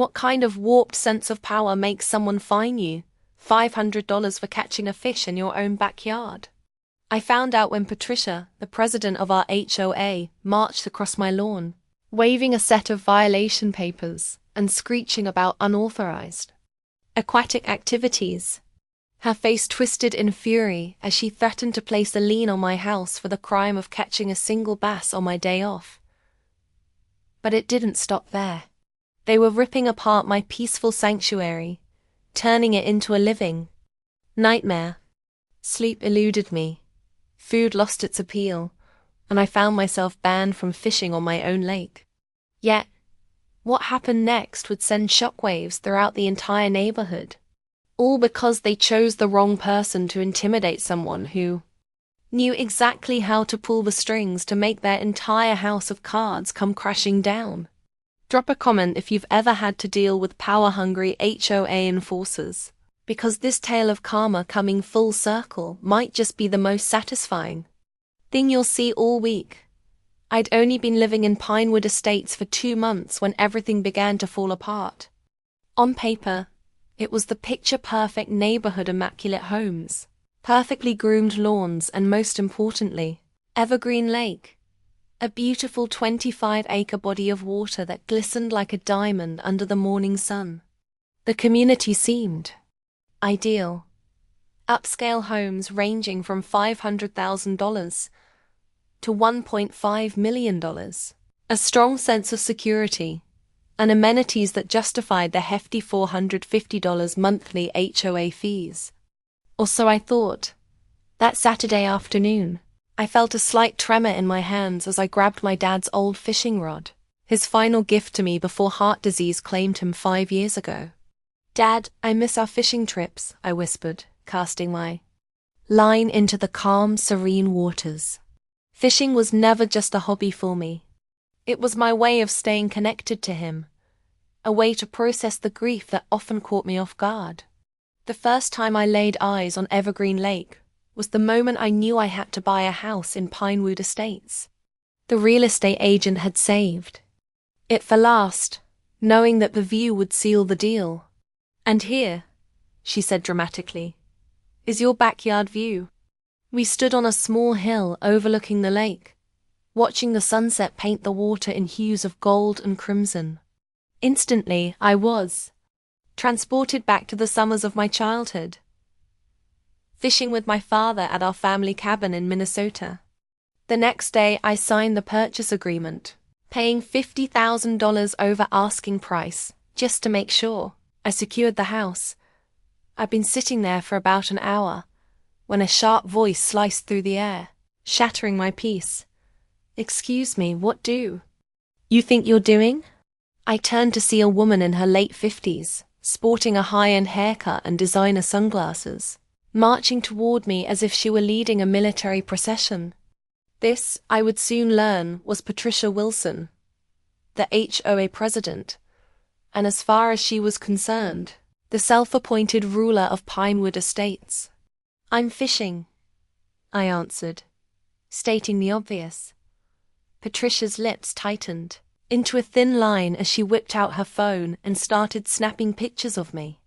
What kind of warped sense of power makes someone fine you $500 for catching a fish in your own backyard? I found out when Patricia, the president of our HOA, marched across my lawn, waving a set of violation papers and screeching about unauthorized aquatic activities. Her face twisted in fury as she threatened to place a lien on my house for the crime of catching a single bass on my day off. But it didn't stop there. They were ripping apart my peaceful sanctuary, turning it into a living nightmare. Sleep eluded me, food lost its appeal, and I found myself banned from fishing on my own lake. Yet, what happened next would send shockwaves throughout the entire neighborhood, all because they chose the wrong person to intimidate someone who knew exactly how to pull the strings to make their entire house of cards come crashing down. Drop a comment if you've ever had to deal with power-hungry HOA enforcers, because this tale of karma coming full circle might just be the most satisfying thing you'll see all week. I'd only been living in Pinewood Estates for 2 months when everything began to fall apart. On paper, it was the picture-perfect neighborhood, immaculate homes, perfectly groomed lawns, and most importantly, Evergreen Lake, a beautiful 25-acre body of water that glistened like a diamond under the morning sun. The community seemed ideal. Upscale homes ranging from $500,000 to $1.5 million. A strong sense of security, and amenities that justified the hefty $450 monthly HOA fees. Or so I thought. That Saturday afternoon, I felt a slight tremor in my hands as I grabbed my dad's old fishing rod, his final gift to me before heart disease claimed him 5 years ago. "Dad, I miss our fishing trips," I whispered, casting my line into the calm, serene waters. Fishing was never just a hobby for me. It was my way of staying connected to him, a way to process the grief that often caught me off guard. The first time I laid eyes on Evergreen Lake was the moment I knew I had to buy a house in Pinewood Estates. The real estate agent had saved it for last, knowing that the view would seal the deal. "And here," she said dramatically, "is your backyard view." We stood on a small hill overlooking the lake, watching the sunset paint the water in hues of gold and crimson. Instantly, I was transported back to the summers of my childhood, fishing with my father at our family cabin in Minnesota. The next day, I signed the purchase agreement, paying $50,000 over asking price, just to make sure I secured the house. I'd been sitting there for about an hour, when a sharp voice sliced through the air, shattering my peace. "Excuse me, what do you think you're doing?" I turned to see a woman in her late 50s, sporting a high-end haircut and designer sunglasses, marching toward me as if she were leading a military procession. This, I would soon learn, was Patricia Wilson, the HOA president, and as far as she was concerned, the self-appointed ruler of Pinewood Estates. "I'm fishing," I answered, stating the obvious. Patricia's lips tightened into a thin line as she whipped out her phone and started snapping pictures of me.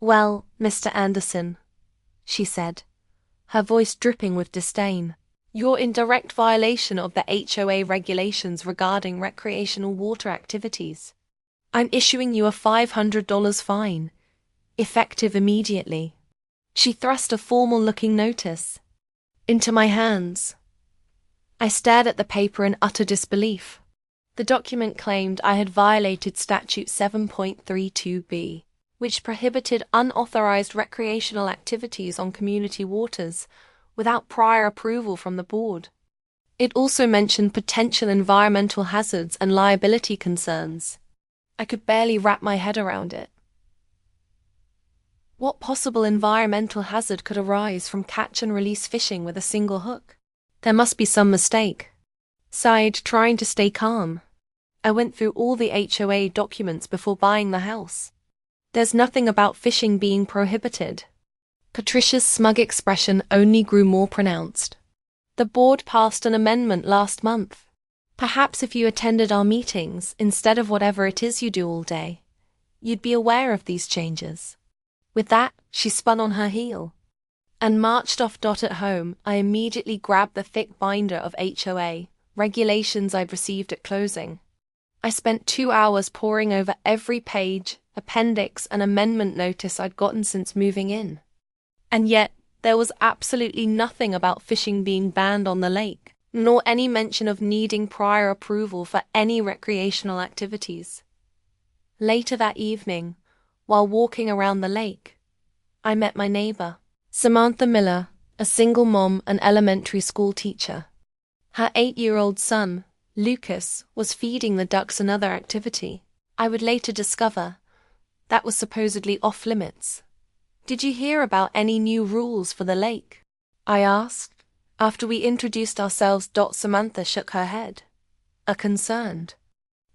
"Well, Mr. Anderson," she said, her voice dripping with disdain, "you're in direct violation of the HOA regulations regarding recreational water activities. I'm issuing you a $500 fine, effective immediately." She thrust a formal-looking notice into my hands. I stared at the paper in utter disbelief. The document claimed I had violated Statute 7.32b, which prohibited unauthorized recreational activities on community waters without prior approval from the board. It also mentioned potential environmental hazards and liability concerns. I could barely wrap my head around it. What possible environmental hazard could arise from catch-and-release fishing with a single hook? There must be some mistake. Sighed, trying to stay calm. I went through all the HOA documents before buying the house. There's nothing about fishing being prohibited. Patricia's smug expression only grew more pronounced. The board passed an amendment last month. Perhaps if you attended our meetings instead of whatever it is you do all day, you'd be aware of these changes." With that, she spun on her heel and marched off. At home, I immediately grabbed the thick binder of HOA regulations I'd received at closing. I spent 2 hours poring over every page, appendix, and amendment notice I'd gotten since moving in. And yet, there was absolutely nothing about fishing being banned on the lake, nor any mention of needing prior approval for any recreational activities. Later that evening, while walking around the lake, I met my neighbor, Samantha Miller, a single mom and elementary school teacher. Her 8-year-old son, Lucas, was feeding the ducks another activity I would later discover that was supposedly off-limits. "Did you hear about any new rules for the lake?" I asked, after we introduced ourselves. Samantha shook her head, a concerned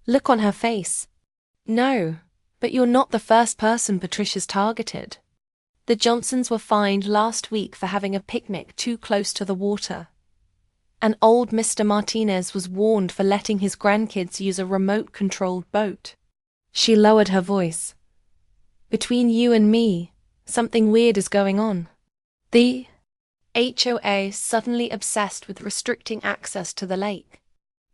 look on her face. "No, but you're not the first person Patricia's targeted. The Johnsons were fined last week for having a picnic too close to the water. And old Mr. Martinez was warned for letting his grandkids use a remote-controlled boat." She lowered her voice. "Between you and me, something weird is going on. The HOA suddenly obsessed with restricting access to the lake."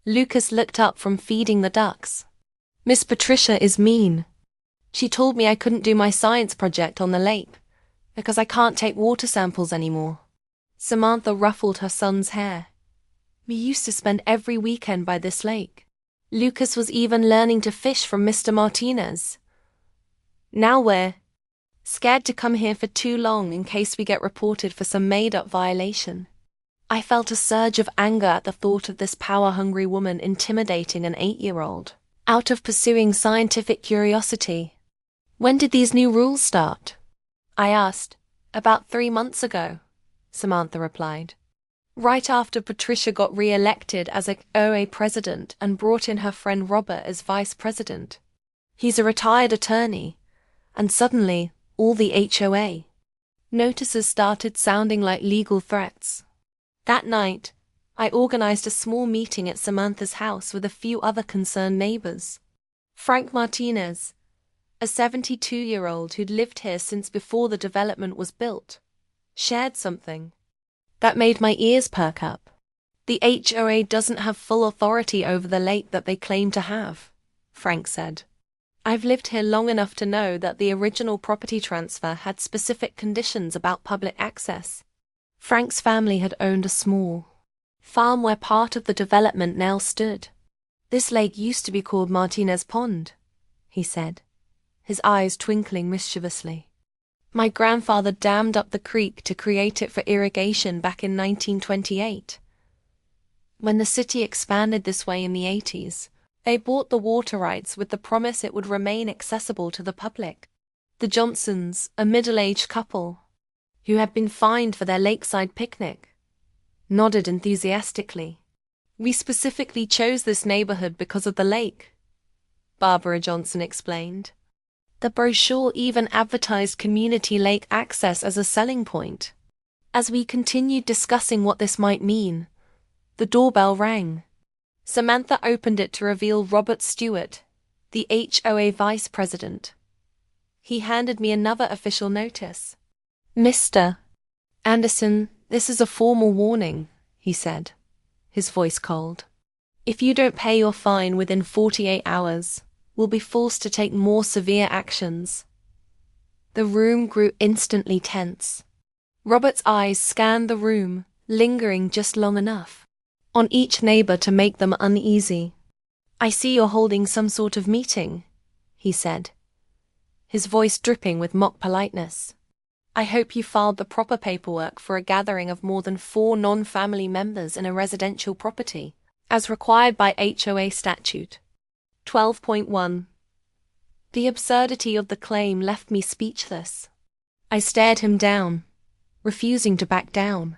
Lucas looked up from feeding the ducks. "Miss Patricia is mean. She told me I couldn't do my science project on the lake because I can't take water samples anymore." Samantha ruffled her son's hair. "We used to spend every weekend by this lake. Lucas was even learning to fish from Mr. Martinez. Now we're scared to come here for too long in case we get reported for some made-up violation." I felt a surge of anger at the thought of this power-hungry woman intimidating an 8-year-old out of pursuing scientific curiosity. "When did these new rules start?" I asked. "About 3 months ago," Samantha replied. "Right after Patricia got re-elected as HOA president and brought in her friend Robert as vice president. He's a retired attorney, and suddenly, all the HOA notices started sounding like legal threats." That night, I organized a small meeting at Samantha's house with a few other concerned neighbors. Frank Martinez, a 72-year-old who'd lived here since before the development was built, shared something that made my ears perk up. "The HOA doesn't have full authority over the lake that they claim to have," Frank said. "I've lived here long enough to know that the original property transfer had specific conditions about public access." Frank's family had owned a small farm where part of the development now stood. "This lake used to be called Martinez Pond," he said, his eyes twinkling mischievously. "My grandfather dammed up the creek to create it for irrigation back in 1928. When the city expanded this way in the 80s, they bought the water rights with the promise it would remain accessible to the public." The Johnsons, a middle-aged couple, who had been fined for their lakeside picnic, nodded enthusiastically. "We specifically chose this neighborhood because of the lake," Barbara Johnson explained. "The brochure even advertised community lake access as a selling point." As we continued discussing what this might mean, the doorbell rang. Samantha opened it to reveal Robert Stewart, the HOA vice president. He handed me another official notice. "Mr. Anderson, this is a formal warning," he said, his voice cold. "If you don't pay your fine within 48 hours, we'll be forced to take more severe actions." The room grew instantly tense. Robert's eyes scanned the room, lingering just long enough on each neighbor to make them uneasy. "I see you're holding some sort of meeting," he said, his voice dripping with mock politeness. "I hope you filed the proper paperwork for a gathering of more than 4 non-family members in a residential property, as required by HOA statute 12.1. The absurdity of the claim left me speechless. I stared him down, refusing to back down.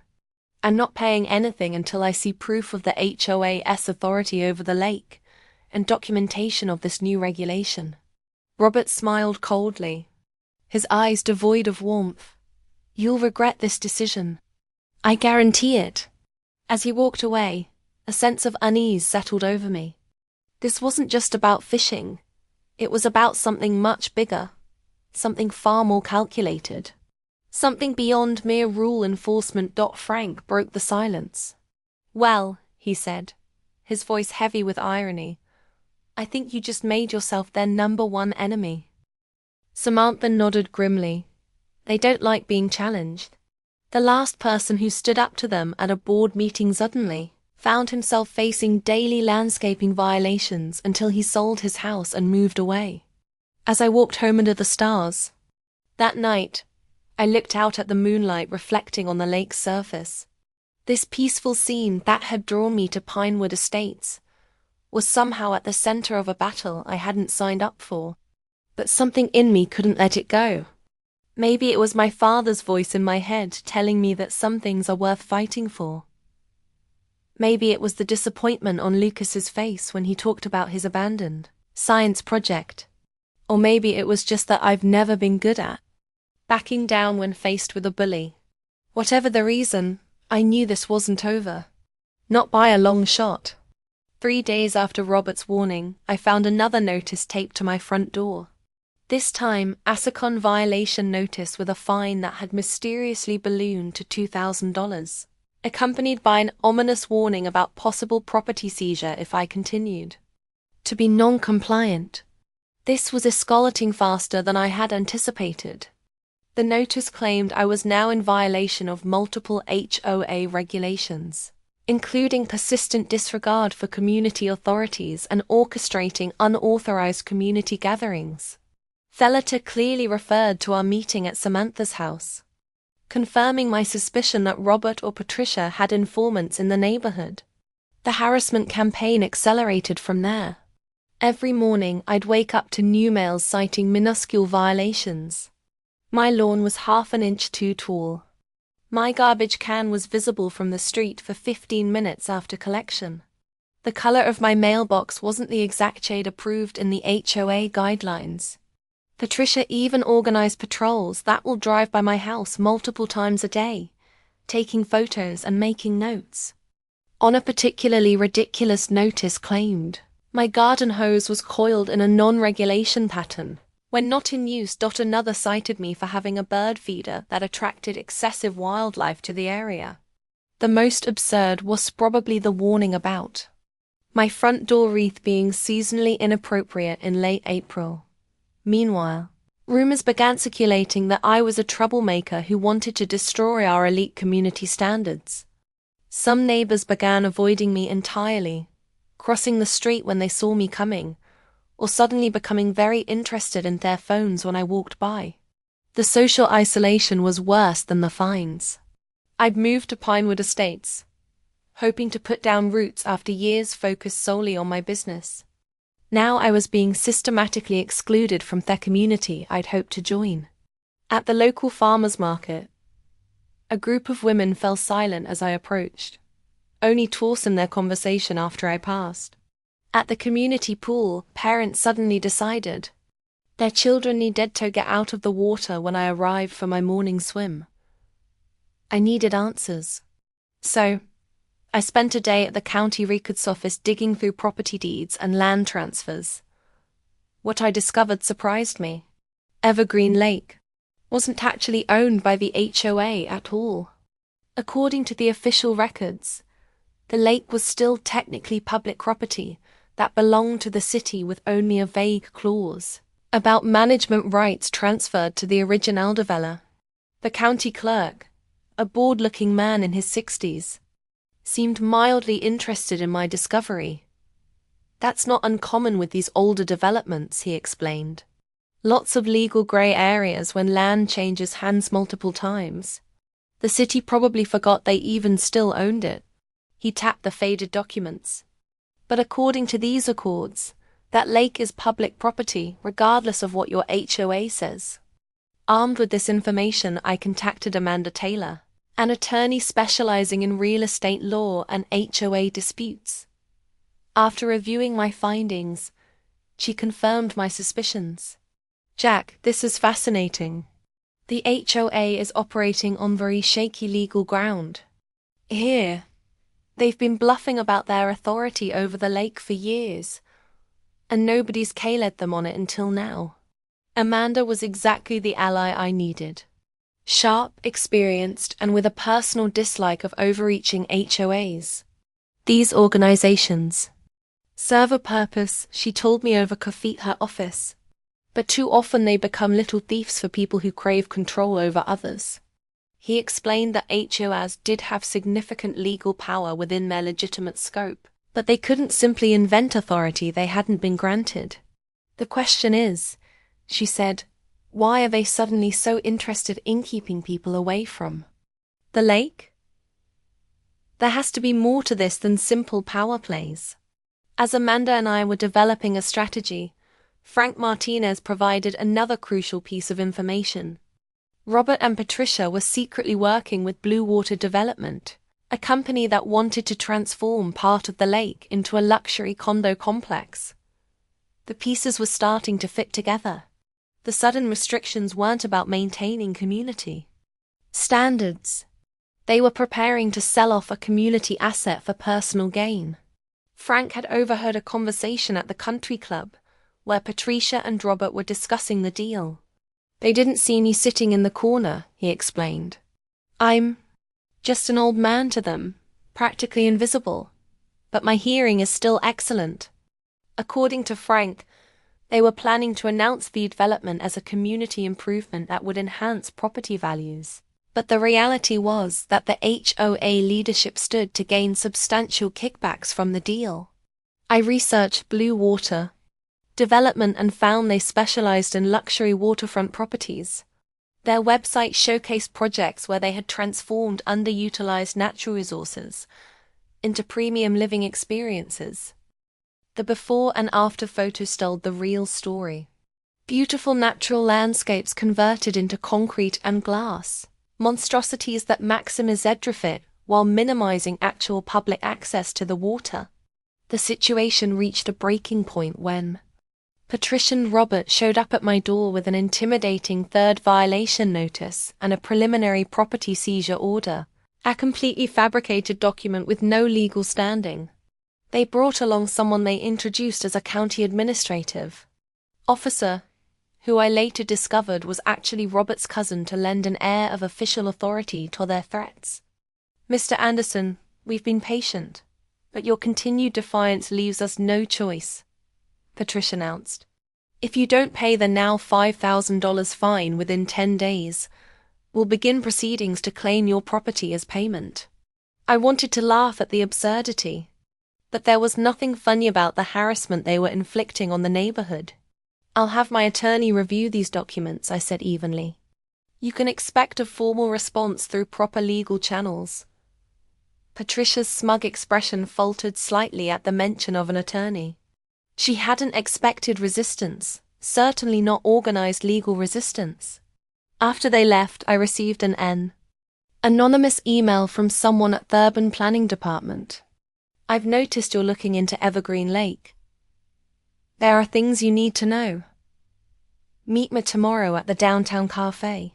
"I'm not paying anything until I see proof of the HOA's authority over the lake and documentation of this new regulation." Robert smiled coldly, his eyes devoid of warmth. "You'll regret this decision. I guarantee it." As he walked away, a sense of unease settled over me. This wasn't just about fishing. It was about something much bigger, something far more calculated. Something beyond mere rule enforcement. Frank broke the silence. "Well," he said, his voice heavy with irony, "I think you just made yourself their number one enemy." Samantha nodded grimly. They don't like being challenged. The last person who stood up to them at a board meeting suddenly found himself facing daily landscaping violations until he sold his house and moved away. As I walked home under the stars, that night, I looked out at the moonlight reflecting on the lake's surface. This peaceful scene that had drawn me to Pinewood Estates was somehow at the center of a battle I hadn't signed up for. But something in me couldn't let it go. Maybe it was my father's voice in my head telling me that some things are worth fighting for. Maybe it was the disappointment on Lucas's face when he talked about his abandoned science project. Or maybe it was just that I've never been good at backing down when faced with a bully. Whatever the reason, I knew this wasn't over. Not by a long shot. 3 days after Robert's warning, I found another notice taped to my front door. This time, ASACON violation notice with a fine that had mysteriously ballooned to $2,000, accompanied by an ominous warning about possible property seizure if I continued to be non-compliant. This was escalating faster than I had anticipated. The notice claimed I was now in violation of multiple HOA regulations, including persistent disregard for community authorities and orchestrating unauthorized community gatherings. The letter clearly referred to our meeting at Samantha's house, confirming my suspicion that Robert or Patricia had informants in the neighborhood. The harassment campaign accelerated from there. Every morning I'd wake up to new mails citing minuscule violations. My lawn was half an inch too tall. My garbage can was visible from the street for 15 minutes after collection. The color of my mailbox wasn't the exact shade approved in the HOA guidelines. Patricia even organized patrols that will drive by my house multiple times a day, taking photos and making notes. On a particularly ridiculous notice claimed, my garden hose was coiled in a non-regulation pattern. When not in use, another cited me for having a bird feeder that attracted excessive wildlife to the area. The most absurd was probably the warning about my front door wreath being seasonally inappropriate in late April. Meanwhile, rumors began circulating that I was a troublemaker who wanted to destroy our elite community standards. Some neighbors began avoiding me entirely, crossing the street when they saw me coming, or suddenly becoming very interested in their phones when I walked by. The social isolation was worse than the fines. I'd moved to Pinewood Estates, hoping to put down roots after years focused solely on my business. Now I was being systematically excluded from the community I'd hoped to join. At the local farmers market, a group of women fell silent as I approached, only to worsen their conversation after I passed. At the community pool, parents suddenly decided their children needed to get out of the water when I arrived for my morning swim. I needed answers. So, I spent a day at the county record's office digging through property deeds and land transfers. What I discovered surprised me. Evergreen Lake wasn't actually owned by the HOA at all. According to the official records, the lake was still technically public property that belonged to the city with only a vague clause about management rights transferred to the original developer. The county clerk, a bored-looking man in his 60s, seemed mildly interested in my discovery. That's not uncommon with these older developments, he explained. Lots of legal grey areas when land changes hands multiple times. The city probably forgot they even still owned it. He tapped the faded documents. But according to these accords, that lake is public property regardless of what your HOA says. Armed with this information, I contacted Amanda Taylor, an attorney specializing in real estate law and HOA disputes. After reviewing my findings, she confirmed my suspicions. "Jack, this is fascinating. The HOA is operating on very shaky legal ground. Here, they've been bluffing about their authority over the lake for years, and nobody's K-led them on it until now. Amanda was exactly the ally I needed. Sharp, experienced, and with a personal dislike of overreaching HOAs. These organizations serve a purpose, she told me over coffee at her office. But too often they become little thieves for people who crave control over others. He explained that HOAs did have significant legal power within their legitimate scope, but they couldn't simply invent authority they hadn't been granted. The question is, she said, why are they suddenly so interested in keeping people away from the lake? There has to be more to this than simple power plays. As Amanda and I were developing a strategy, Frank Martinez provided another crucial piece of information. Robert and Patricia were secretly working with Blue Water Development, a company that wanted to transform part of the lake into a luxury condo complex. The pieces were starting to fit together. The sudden restrictions weren't about maintaining community standards. They were preparing to sell off a community asset for personal gain. Frank had overheard a conversation at the country club, where Patricia and Robert were discussing the deal. They didn't see me sitting in the corner, he explained. I'm just an old man to them, practically invisible. But my hearing is still excellent. According to Frank, they were planning to announce the development as a community improvement that would enhance property values. But the reality was that the HOA leadership stood to gain substantial kickbacks from the deal. I researched Blue Water Development and found they specialized in luxury waterfront properties. Their website showcased projects where they had transformed underutilized natural resources into premium living experiences. The before and after photos told the real story. Beautiful natural landscapes converted into concrete and glass. Monstrosities that maximize retrofit while minimizing actual public access to the water. The situation reached a breaking point when Patricia and Robert showed up at my door with an intimidating third violation notice and a preliminary property seizure order, a completely fabricated document with no legal standing. They brought along someone they introduced as a county administrative officer, who I later discovered was actually Robert's cousin to lend an air of official authority to their threats. Mr. Anderson, we've been patient, but your continued defiance leaves us no choice, Patricia announced. If you don't pay the now $5,000 fine within 10 days, we'll begin proceedings to claim your property as payment. I wanted to laugh at the absurdity, but there was nothing funny about the harassment they were inflicting on the neighborhood. I'll have my attorney review these documents, I said evenly. You can expect a formal response through proper legal channels. Patricia's smug expression faltered slightly at the mention of an attorney. She hadn't expected resistance, certainly not organized legal resistance. After they left, I received an anonymous email from someone at the Urban Planning Department. I've noticed you're looking into Evergreen Lake. There are things you need to know. Meet me tomorrow at the downtown cafe.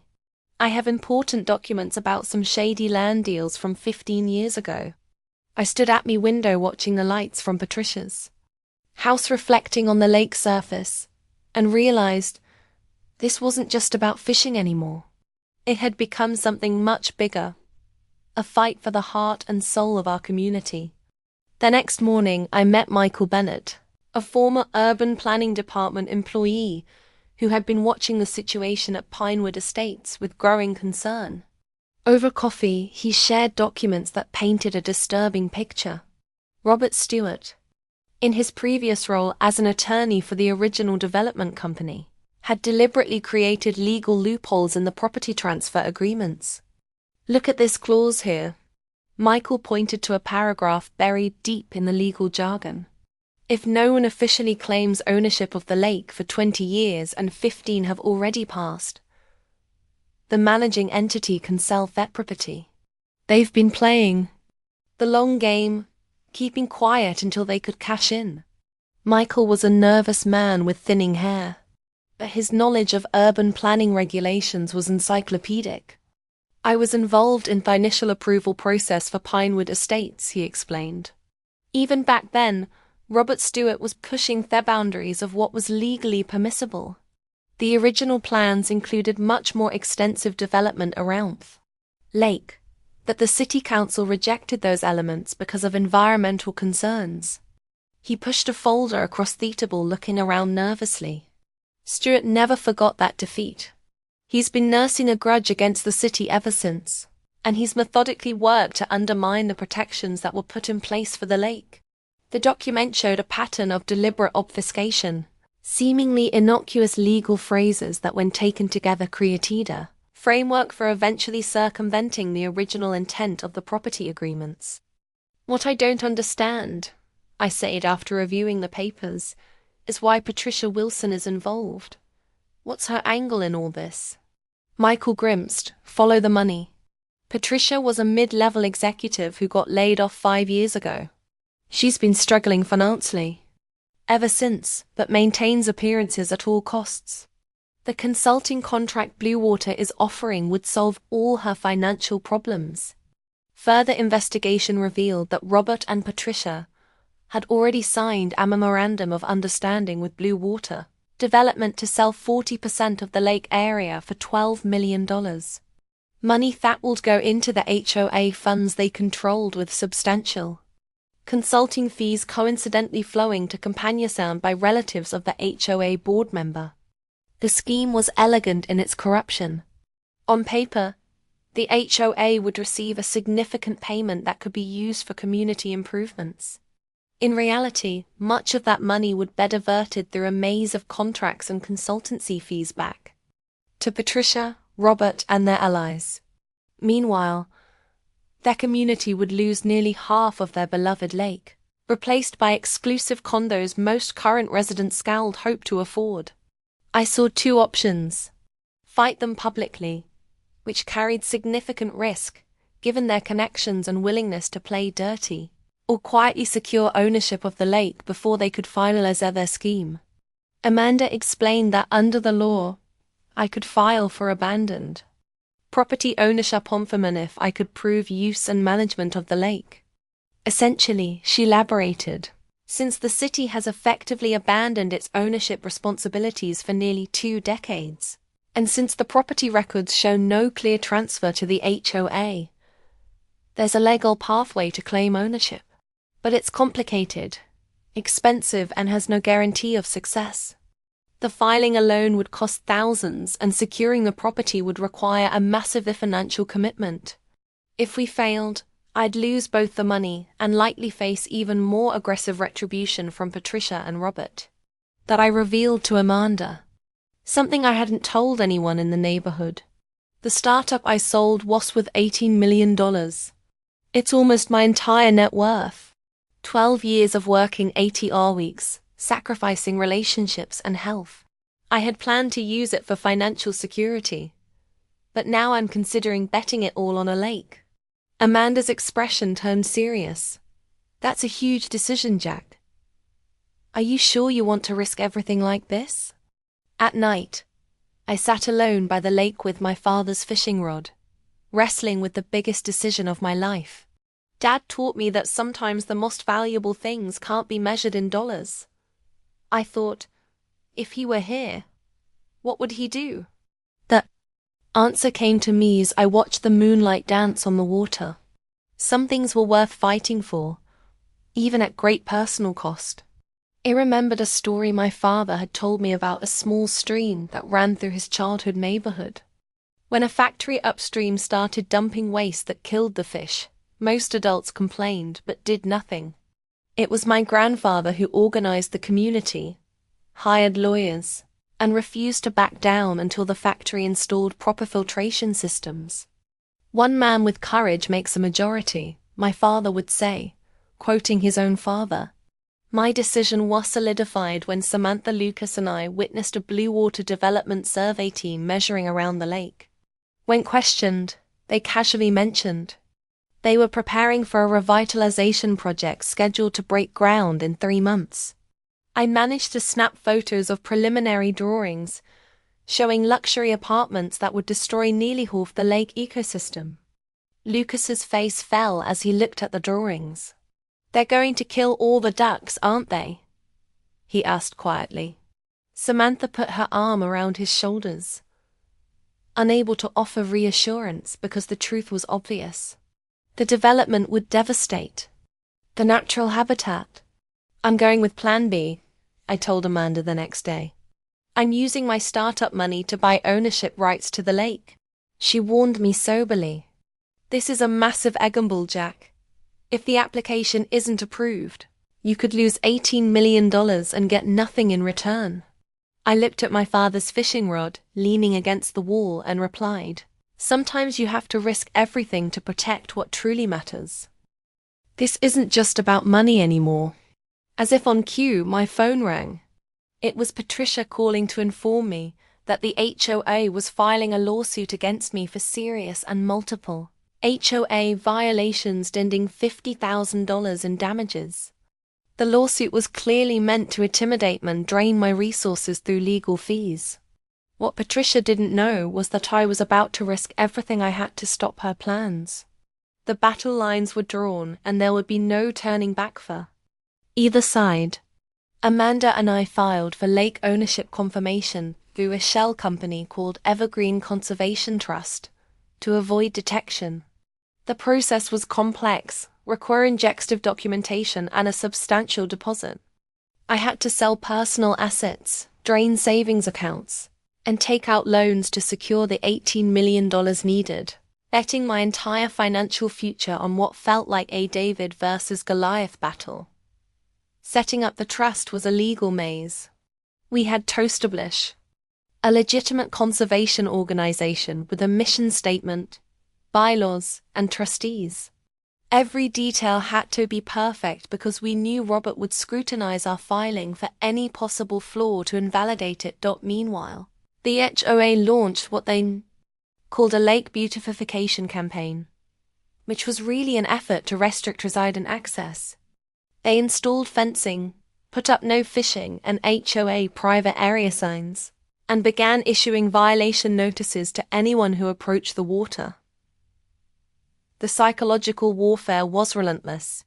I have important documents about some shady land deals from 15 years ago. I stood at me window watching the lights from Patricia's house reflecting on the lake surface, and realized this wasn't just about fishing anymore. It had become something much bigger, a fight for the heart and soul of our community. The next morning, I met Michael Bennett, a former Urban Planning Department employee who had been watching the situation at Pinewood Estates with growing concern. Over coffee, he shared documents that painted a disturbing picture. Robert Stewart, in his previous role as an attorney for the original development company, had deliberately created legal loopholes in the property transfer agreements. Look at this clause here. Michael pointed to a paragraph buried deep in the legal jargon. If no one officially claims ownership of the lake for 20 years and 15 have already passed, the managing entity can sell that property. They've been playing the long game, keeping quiet until they could cash in. Michael was a nervous man with thinning hair, but his knowledge of urban planning regulations was encyclopedic. I was involved in the initial approval process for Pinewood Estates, he explained. Even back then, Robert Stewart was pushing the boundaries of what was legally permissible. The original plans included much more extensive development around the lake, but the city council rejected those elements because of environmental concerns. He pushed a folder across the table, looking around nervously. Stewart never forgot that defeat. He's been nursing a grudge against the city ever since, and he's methodically worked to undermine the protections that were put in place for the lake. The document showed a pattern of deliberate obfuscation, seemingly innocuous legal phrases that, when taken together, created a framework for eventually circumventing the original intent of the property agreements. "What I don't understand," I said after reviewing the papers, "is why Patricia Wilson is involved. What's her angle in all this?" Michael grimaced. "Follow the money. Patricia was a mid-level executive who got laid off 5 years ago. She's been struggling financially ever since, but maintains appearances at all costs. The consulting contract Blue Water is offering would solve all her financial problems." Further investigation revealed that Robert and Patricia had already signed a memorandum of understanding with Blue Water Development to sell 40% of the lake area for $12 million. Money that would go into the HOA funds they controlled, with substantial consulting fees coincidentally flowing to Companion by relatives of the HOA board member. The scheme was elegant in its corruption. On paper, the HOA would receive a significant payment that could be used for community improvements. In reality, much of that money would be diverted through a maze of contracts and consultancy fees back to Patricia, Robert, and their allies. Meanwhile, their community would lose nearly half of their beloved lake, replaced by exclusive condos most current residents scowled hope to afford. I saw two options: fight them publicly, which carried significant risk, given their connections and willingness to play dirty, or quietly secure ownership of the lake before they could finalize their scheme. Amanda explained that under the law, I could file for abandoned property ownership on them if I could prove use and management of the lake. Essentially, she elaborated, since the city has effectively abandoned its ownership responsibilities for nearly 2 decades, and since the property records show no clear transfer to the HOA, there's a legal pathway to claim ownership. But it's complicated, expensive, and has no guarantee of success. The filing alone would cost thousands, and securing the property would require a massive financial commitment. If we failed, I'd lose both the money and likely face even more aggressive retribution from Patricia and Robert. That I revealed to Amanda. Something I hadn't told anyone in the neighborhood. The startup I sold was worth $18 million. It's almost my entire net worth. 12 years of working 80-hour weeks, sacrificing relationships and health. I had planned to use it for financial security, but now I'm considering betting it all on a lake. Amanda's expression turned serious. That's a huge decision, Jack. Are you sure you want to risk everything like this? At night, I sat alone by the lake with my father's fishing rod, wrestling with the biggest decision of my life. Dad taught me that sometimes the most valuable things can't be measured in dollars. I thought, if he were here, what would he do? The answer came to me as I watched the moonlight dance on the water. Some things were worth fighting for, even at great personal cost. I remembered a story my father had told me about a small stream that ran through his childhood neighborhood. When a factory upstream started dumping waste that killed the fish, most adults complained but did nothing. It was my grandfather who organized the community, hired lawyers, and refused to back down until the factory installed proper filtration systems. One man with courage makes a majority, my father would say, quoting his own father. My decision was solidified when Samantha Lucas and I witnessed a Blue Water Development survey team measuring around the lake. When questioned, they casually mentioned they were preparing for a revitalization project scheduled to break ground in 3 months. I managed to snap photos of preliminary drawings showing luxury apartments that would destroy nearly half the lake ecosystem. Lucas's face fell as he looked at the drawings. They're going to kill all the ducks, aren't they? He asked quietly. Samantha put her arm around his shoulders, unable to offer reassurance because the truth was obvious. The development would devastate the natural habitat. I'm going with Plan B, I told Amanda the next day. I'm using my startup money to buy ownership rights to the lake. She warned me soberly. This is a massive gamble, Jack. If the application isn't approved, you could lose $18 million and get nothing in return. I looked at my father's fishing rod, leaning against the wall, and replied, sometimes you have to risk everything to protect what truly matters. This isn't just about money anymore. As if on cue, my phone rang. It was Patricia calling to inform me that the HOA was filing a lawsuit against me for serious and multiple HOA violations demanding $50,000 in damages. The lawsuit was clearly meant to intimidate me and drain my resources through legal fees. What Patricia didn't know was that I was about to risk everything I had to stop her plans. The battle lines were drawn, and there would be no turning back for either side. Amanda and I filed for lake ownership confirmation through a shell company called Evergreen Conservation Trust to avoid detection. The process was complex, requiring exhaustive documentation and a substantial deposit. I had to sell personal assets, drain savings accounts, and take out loans to secure the $18 million needed, betting my entire financial future on what felt like a David versus Goliath battle. Setting up the trust was a legal maze. We had to establish a legitimate conservation organization with a mission statement, bylaws, and trustees. Every detail had to be perfect because we knew Robert would scrutinize our filing for any possible flaw to invalidate it. Meanwhile, the HOA launched what they called a lake beautification campaign, which was really an effort to restrict resident access. They installed fencing, put up no fishing and HOA private area signs, and began issuing violation notices to anyone who approached the water. The psychological warfare was relentless.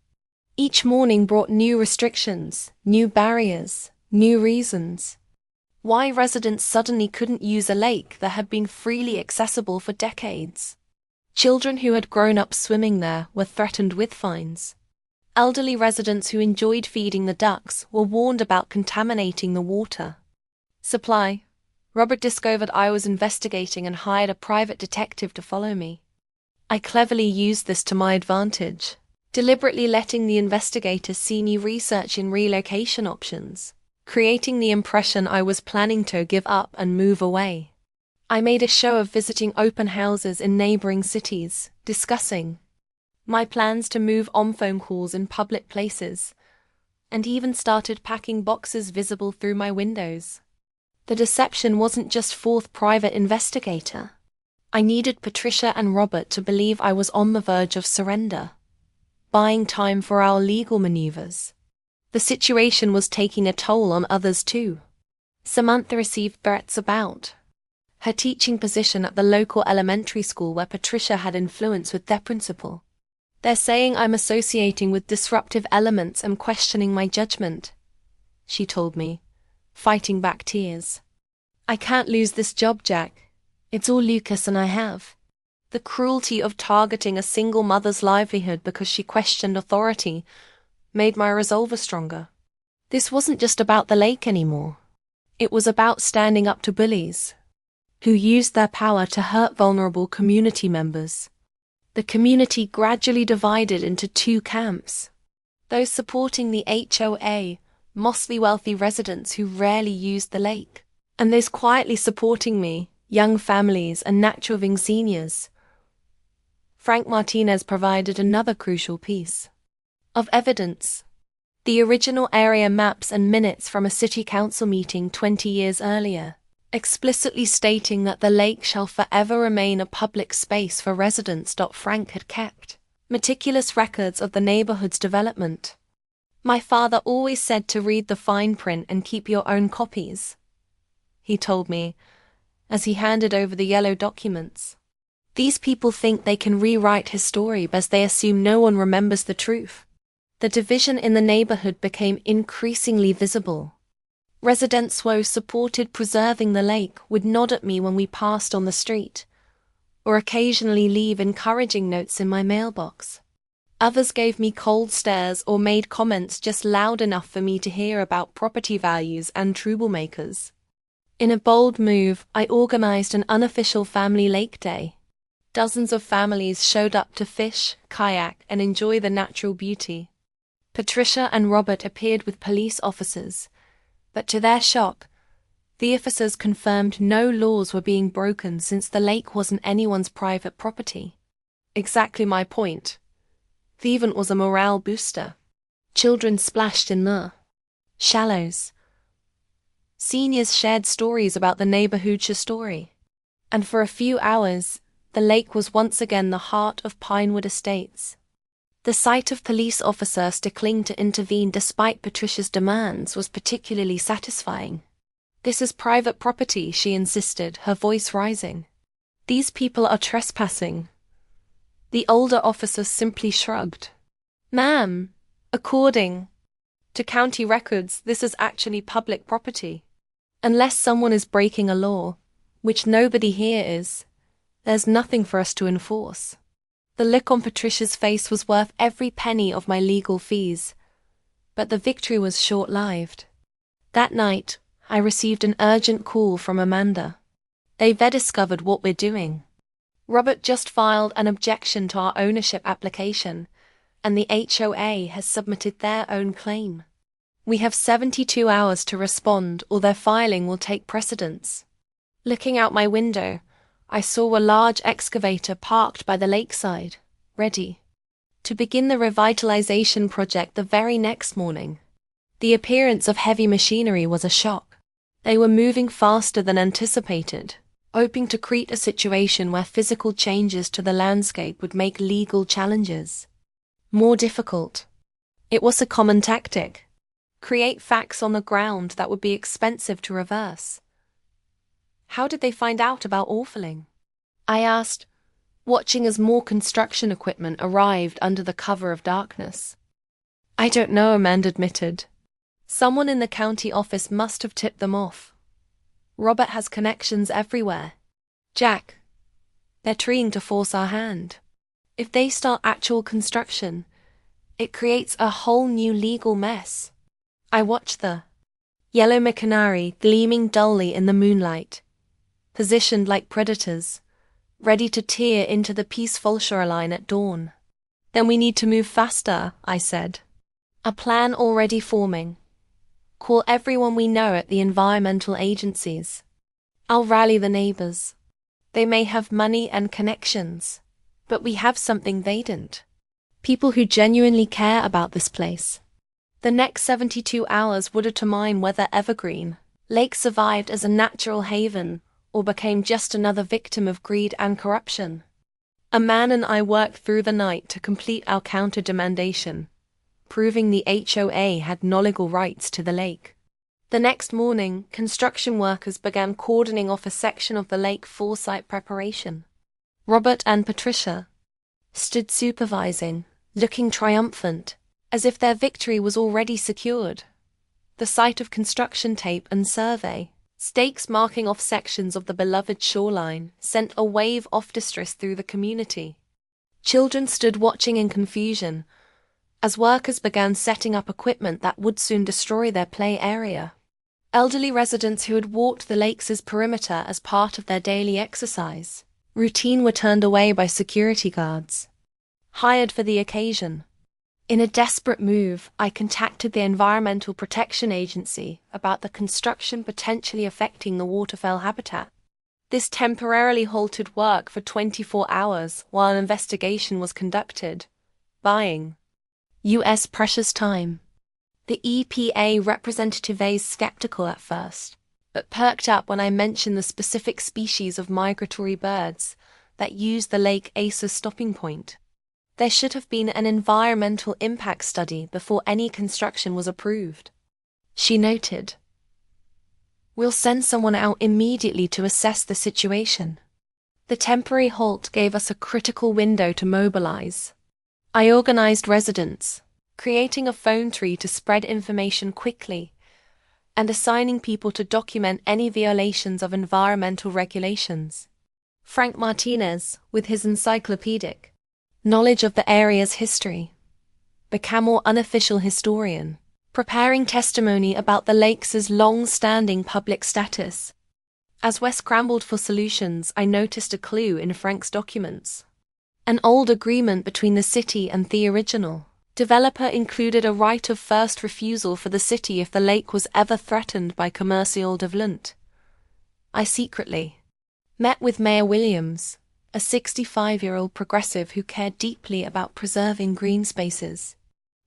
Each morning brought new restrictions, new barriers, new reasons. Why residents suddenly couldn't use a lake that had been freely accessible for decades. Children who had grown up swimming there were threatened with fines. Elderly residents who enjoyed feeding the ducks were warned about contaminating the water supply. Robert discovered I was investigating and hired a private detective to follow me. I cleverly used this to my advantage, deliberately letting the investigator see me researching relocation options, creating the impression I was planning to give up and move away. I made a show of visiting open houses in neighboring cities, discussing my plans to move on phone calls in public places, and even started packing boxes visible through my windows. The deception wasn't just fourth private investigator. I needed Patricia and Robert to believe I was on the verge of surrender, buying time for our legal maneuvers. The situation was taking a toll on others too. Samantha received threats about her teaching position at the local elementary school where Patricia had influence with their principal. They're saying I'm associating with disruptive elements and questioning my judgment, she told me, fighting back tears. I can't lose this job, Jack. It's all Lucas and I have. The cruelty of targeting a single mother's livelihood because she questioned authority made my resolve stronger. This wasn't just about the lake anymore. It was about standing up to bullies who used their power to hurt vulnerable community members. The community gradually divided into two camps. Those supporting the HOA, mostly wealthy residents who rarely used the lake, and those quietly supporting me, young families and natural-living seniors. Frank Martinez provided another crucial piece of evidence. The original area maps and minutes from a city council meeting 20 years earlier, explicitly stating that the lake shall forever remain a public space for residents. Frank had kept meticulous records of the neighborhood's development. My father always said to read the fine print and keep your own copies, he told me, as he handed over the yellow documents. These people think they can rewrite his story because they assume no one remembers the truth. The division in the neighborhood became increasingly visible. Residents who supported preserving the lake would nod at me when we passed on the street, or occasionally leave encouraging notes in my mailbox. Others gave me cold stares or made comments just loud enough for me to hear about property values and troublemakers. In a bold move, I organized an unofficial family lake day. Dozens of families showed up to fish, kayak, and enjoy the natural beauty. Patricia and Robert appeared with police officers, but to their shock, the officers confirmed no laws were being broken since the lake wasn't anyone's private property. Exactly my point. The event was a morale booster. Children splashed in the shallows. Seniors shared stories about the neighborhood's story. And for a few hours, the lake was once again the heart of Pinewood Estates. The sight of police officers declining to intervene despite Patricia's demands was particularly satisfying. "This is private property," she insisted, her voice rising. "These people are trespassing." The older officer simply shrugged. "Ma'am, according to county records, this is actually public property. Unless someone is breaking a law, which nobody here is, there's nothing for us to enforce." The look on Patricia's face was worth every penny of my legal fees, but the victory was short-lived. That night, I received an urgent call from Amanda. "They've discovered what we're doing. Robert just filed an objection to our ownership application, and the HOA has submitted their own claim. We have 72 hours to respond, or their filing will take precedence." Looking out my window, I saw a large excavator parked by the lakeside, ready to begin the revitalization project the very next morning. The appearance of heavy machinery was a shock. They were moving faster than anticipated, hoping to create a situation where physical changes to the landscape would make legal challenges more difficult. It was a common tactic. Create facts on the ground that would be expensive to reverse. "How did they find out about orphaling?" I asked, watching as more construction equipment arrived under the cover of darkness. "I don't know," Amanda admitted. "Someone in the county office must have tipped them off. Robert has connections everywhere. Jack, they're trying to force our hand. If they start actual construction, it creates a whole new legal mess." I watched the yellow machinery gleaming dully in the moonlight, positioned like predators, ready to tear into the peaceful shoreline at dawn. "Then we need to move faster," I said. "A plan already forming. Call everyone we know at the environmental agencies. I'll rally the neighbors. They may have money and connections, but we have something they didn't. People who genuinely care about this place." The next 72 hours would determine whether Evergreen Lake survived as a natural haven or became just another victim of greed and corruption. A man and I worked through the night to complete our counter-demandation, proving the HOA had no legal rights to the lake. The next morning, construction workers began cordoning off a section of the lake for site preparation. Robert and Patricia stood supervising, looking triumphant, as if their victory was already secured. The sight of construction tape and survey, stakes marking off sections of the beloved shoreline, sent a wave of distress through the community. Children stood watching in confusion as workers began setting up equipment that would soon destroy their play area. Elderly residents who had walked the lake's perimeter as part of their daily exercise routine were turned away by security guards hired for the occasion. In a desperate move, I contacted the Environmental Protection Agency about the construction potentially affecting the waterfowl habitat. This temporarily halted work for 24 hours while an investigation was conducted, buying U.S. precious time. The EPA representative was skeptical at first, but perked up when I mentioned the specific species of migratory birds that use the lake as a stopping point. There should have been an environmental impact study before any construction was approved, she noted. "We'll send someone out immediately to assess the situation." The temporary halt gave us a critical window to mobilize. I organized residents, creating a phone tree to spread information quickly, and assigning people to document any violations of environmental regulations. Frank Martinez, with his encyclopedic knowledge of the area's history, became more unofficial historian, preparing testimony about the lake's long-standing public status. As Wes scrambled for solutions, I noticed a clue in Frank's documents. An old agreement between the city and the original developer included a right of first refusal for the city if the lake was ever threatened by commercial development. I secretly met with Mayor Williams, a 65-year-old progressive who cared deeply about preserving green spaces.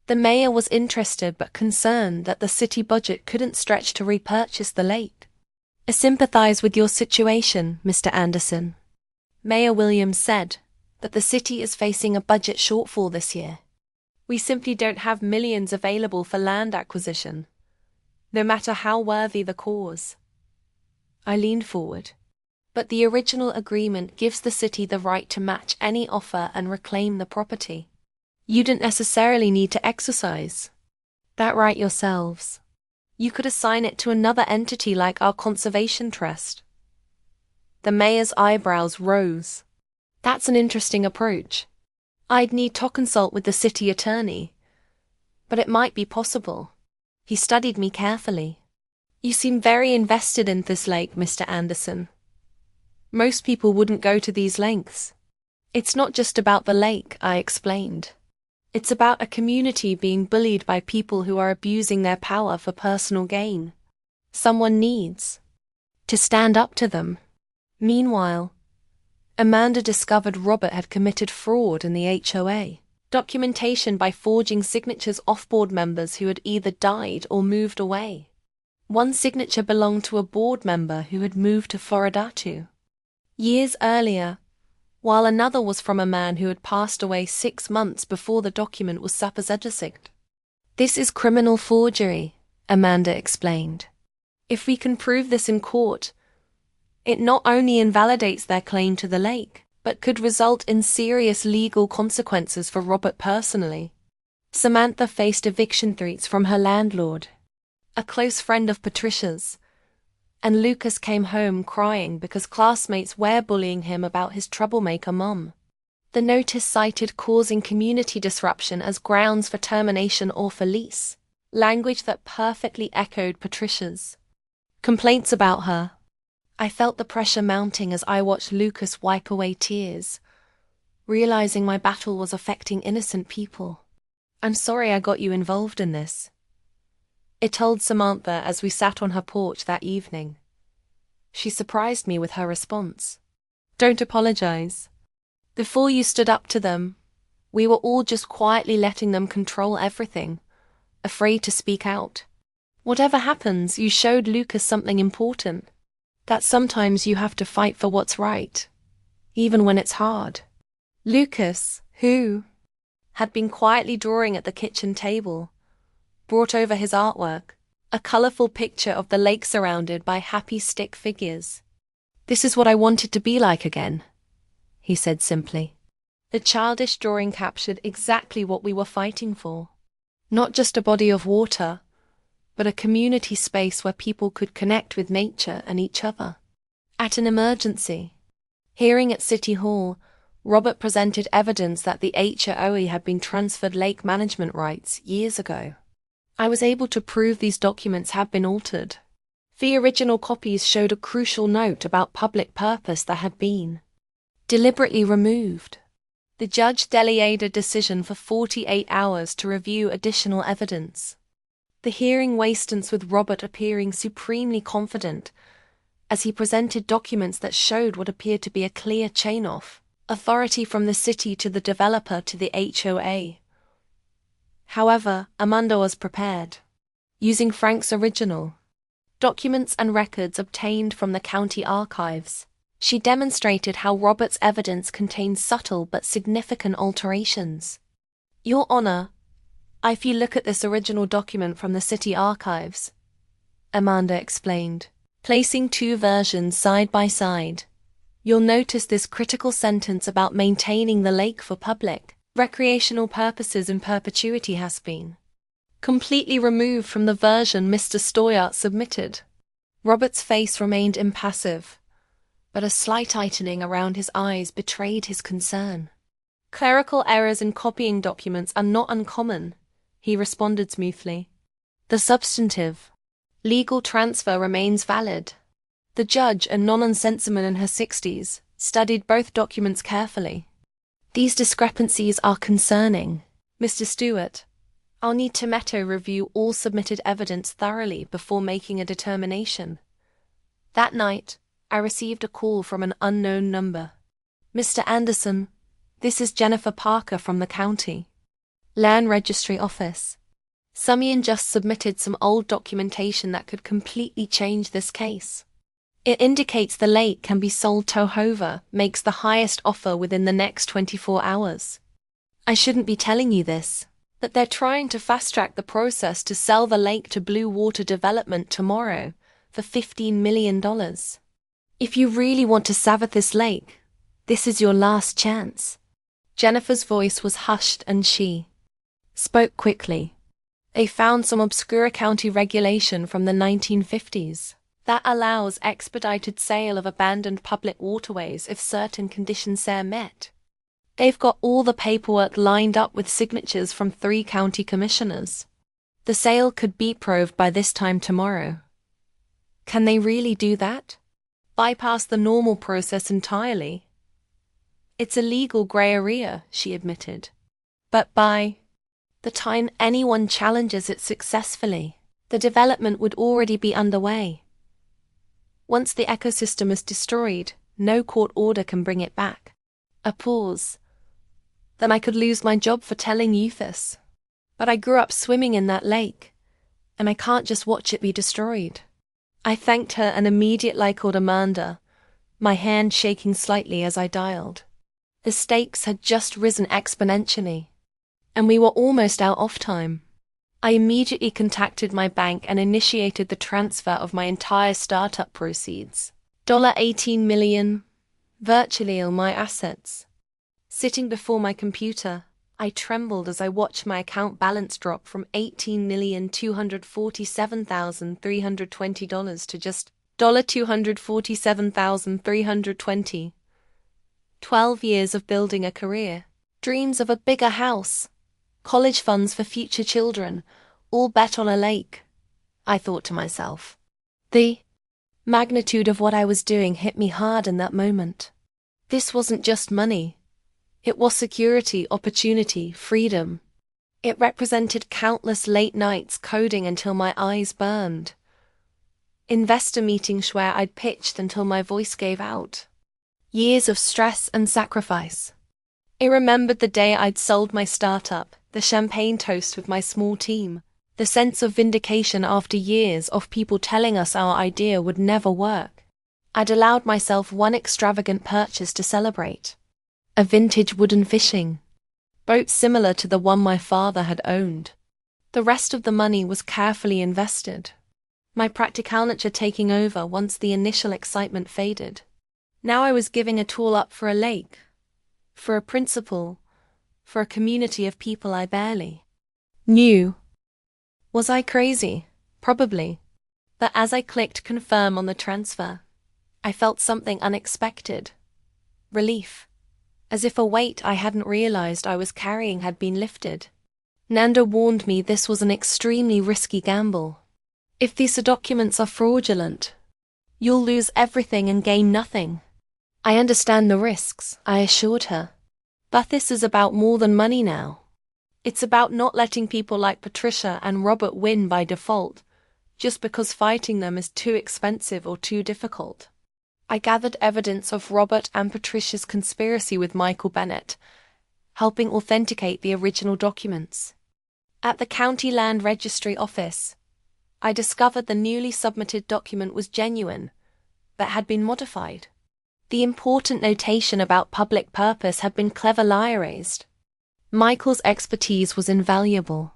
The mayor was interested but concerned that the city budget couldn't stretch to repurchase the lake. "I sympathize with your situation, Mr. Anderson," Mayor Williams said, "but the city is facing a budget shortfall this year. We simply don't have millions available for land acquisition, no matter how worthy the cause." I leaned forward. "But the original agreement gives the city the right to match any offer and reclaim the property. You didn't necessarily need to exercise that right yourselves. You could assign it to another entity like our conservation trust." The mayor's eyebrows rose. "That's an interesting approach. I'd need to consult with the city attorney, but it might be possible." He studied me carefully. "You seem very invested in this lake, Mr. Anderson. Most people wouldn't go to these lengths." "It's not just about the lake," I explained. "It's about a community being bullied by people who are abusing their power for personal gain. Someone needs to stand up to them." Meanwhile, Amanda discovered Robert had committed fraud in the HOA documentation by forging signatures off board members who had either died or moved away. One signature belonged to a board member who had moved to Forodatu years earlier, while another was from a man who had passed away 6 months before the document was supposed. "This is criminal forgery," Amanda explained. "If we can prove this in court, it not only invalidates their claim to the lake, but could result in serious legal consequences for Robert personally." Samantha faced eviction threats from her landlord, a close friend of Patricia's, and Lucas came home crying because classmates were bullying him about his troublemaker mom. The notice cited causing community disruption as grounds for termination or for lease, language that perfectly echoed Patricia's complaints about her. I felt the pressure mounting as I watched Lucas wipe away tears, realizing my battle was affecting innocent people. "I'm sorry I got you involved in this," it told Samantha as we sat on her porch that evening. She surprised me with her response. "Don't apologize. Before you stood up to them, we were all just quietly letting them control everything, afraid to speak out. Whatever happens, you showed Lucas something important. That sometimes you have to fight for what's right, even when it's hard." Lucas, who had been quietly drawing at the kitchen table, brought over his artwork, a colorful picture of the lake surrounded by happy stick figures. "This is what I wanted to be like again," he said simply. The childish drawing captured exactly what we were fighting for. Not just a body of water, but a community space where people could connect with nature and each other. At an emergency hearing at City Hall, Robert presented evidence that the HOA had been transferred lake management rights years ago. I was able to prove these documents had been altered. The original copies showed a crucial note about public purpose that had been deliberately removed. The judge delayed a decision for 48 hours to review additional evidence. The hearing wastens with Robert appearing supremely confident as he presented documents that showed what appeared to be a clear chain of authority from the city to the developer to the HOA. However, Amanda was prepared. Using Frank's original documents and records obtained from the county archives, she demonstrated how Robert's evidence contained subtle but significant alterations. "Your Honor, if you look at this original document from the city archives," Amanda explained, placing 2 versions side by side, "you'll notice this critical sentence about maintaining the lake for public recreational purposes in perpetuity has been completely removed from the version Mr. Stoyart submitted. Robert's face remained impassive, but a slight tightening around his eyes betrayed his concern. Clerical errors in copying documents are not uncommon, he responded smoothly. The substantive, legal transfer remains valid. The judge, a non-unsensiman in her 60s, studied both documents carefully. These discrepancies are concerning. Mr. Stewart, I'll need to review all submitted evidence thoroughly before making a determination. That night, I received a call from an unknown number. Mr. Anderson, this is Jennifer Parker from the county Land Registry office. Samian just submitted some old documentation that could completely change this case. It indicates the lake can be sold to HOA, makes the highest offer within the next 24 hours. I shouldn't be telling you this, but they're trying to fast-track the process to sell the lake to Blue Water Development tomorrow for $15 million. If you really want to salvage this lake, this is your last chance. Jennifer's voice was hushed and she spoke quickly. They found some obscure county regulation from the 1950s that allows expedited sale of abandoned public waterways if certain conditions are met. They've got all the paperwork lined up with signatures from 3 county commissioners. The sale could be proved by this time tomorrow. Can they really do that? Bypass the normal process entirely? It's a legal grey area, she admitted. But by the time anyone challenges it successfully, the development would already be underway. Once the ecosystem is destroyed, no court order can bring it back. A pause. Then I could lose my job for telling you this. But I grew up swimming in that lake, and I can't just watch it be destroyed. I thanked her and immediately called Amanda, my hand shaking slightly as I dialed. The stakes had just risen exponentially, and we were almost out of time. I immediately contacted my bank and initiated the transfer of my entire startup proceeds. $18 million, virtually all my assets. Sitting before my computer, I trembled as I watched my account balance drop from $18,247,320 to just $247,320. 12 years of building a career, dreams of a bigger house, college funds for future children, all bet on a lake, I thought to myself. The magnitude of what I was doing hit me hard in that moment. This wasn't just money. It was security, opportunity, freedom. It represented countless late nights coding until my eyes burned. Investor meetings where I'd pitched until my voice gave out. Years of stress and sacrifice. I remembered the day I'd sold my startup, the champagne toast with my small team, the sense of vindication after years of people telling us our idea would never work. I'd allowed myself one extravagant purchase to celebrate. A vintage wooden fishing boat similar to the one my father had owned. The rest of the money was carefully invested, my practical nature taking over once the initial excitement faded. Now I was giving it all up for a lake, for a principle, for a community of people I barely knew. Was I crazy? Probably. But as I clicked confirm on the transfer, I felt something unexpected. Relief. As if a weight I hadn't realized I was carrying had been lifted. Nanda warned me this was an extremely risky gamble. If these documents are fraudulent, you'll lose everything and gain nothing. I understand the risks, I assured her. But this is about more than money now. It's about not letting people like Patricia and Robert win by default, just because fighting them is too expensive or too difficult. I gathered evidence of Robert and Patricia's conspiracy with Michael Bennett, helping authenticate the original documents. At the County Land Registry office, I discovered the newly submitted document was genuine, but had been modified. The important notation about public purpose had been cleverly erased. Michael's expertise was invaluable.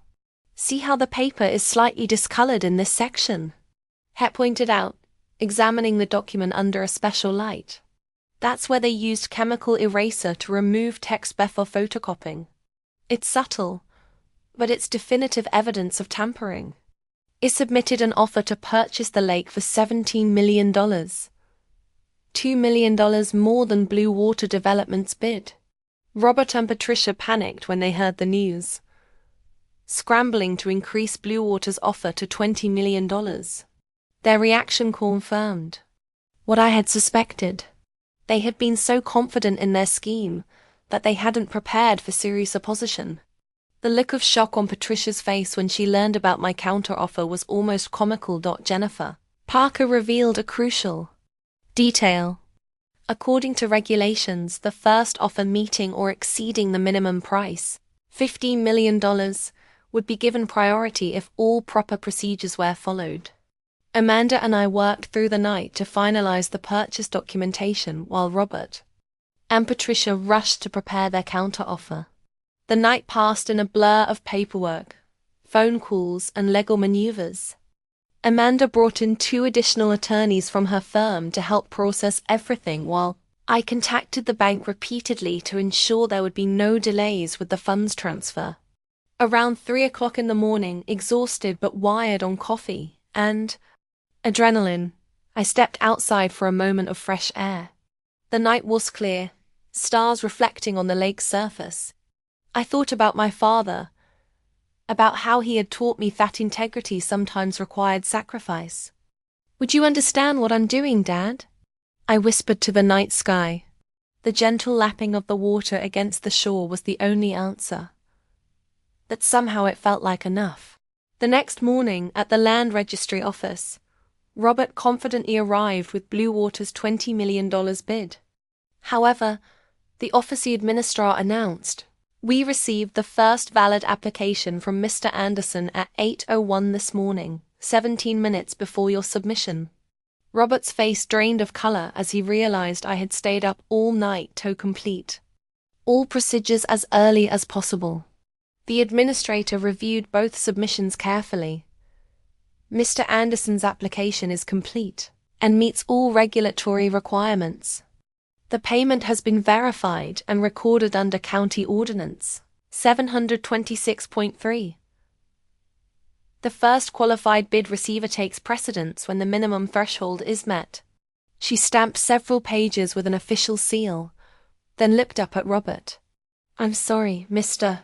See how the paper is slightly discolored in this section? Het pointed out, examining the document under a special light. That's where they used chemical eraser to remove text before photocopying. It's subtle, but it's definitive evidence of tampering. It submitted an offer to purchase the lake for $17 million. $2 million more than Blue Water Development's bid. Robert and Patricia panicked when they heard the news, scrambling to increase Blue Water's offer to $20 million. Their reaction confirmed what I had suspected. They had been so confident in their scheme that they hadn't prepared for serious opposition. The look of shock on Patricia's face when she learned about my counteroffer was almost comical. Jennifer Parker revealed a crucial detail. According to regulations, the first offer meeting or exceeding the minimum price, $15 million, would be given priority if all proper procedures were followed. Amanda and I worked through the night to finalize the purchase documentation while Robert and Patricia rushed to prepare their counteroffer. The night passed in a blur of paperwork, phone calls, and legal maneuvers. Amanda brought in 2 additional attorneys from her firm to help process everything while I contacted the bank repeatedly to ensure there would be no delays with the funds transfer. Around 3 o'clock in the morning, exhausted but wired on coffee and adrenaline, I stepped outside for a moment of fresh air. The night was clear, stars reflecting on the lake's surface. I thought about my father, about how he had taught me that integrity sometimes required sacrifice. "Would you understand what I'm doing, Dad?" I whispered to the night sky. The gentle lapping of the water against the shore was the only answer. But somehow it felt like enough. The next morning, at the land registry office, Robert confidently arrived with Blue Water's $20 million bid. However, the office administrator announced, "We received the first valid application from Mr. Anderson at 8:01 this morning, 17 minutes before your submission." Robert's face drained of color as he realized I had stayed up all night to complete all procedures as early as possible. The administrator reviewed both submissions carefully. "Mr. Anderson's application is complete and meets all regulatory requirements. The payment has been verified and recorded under County Ordinance 726.3. The first qualified bid receiver takes precedence when the minimum threshold is met." She stamped several pages with an official seal, then looked up at Robert. "I'm sorry, Mr.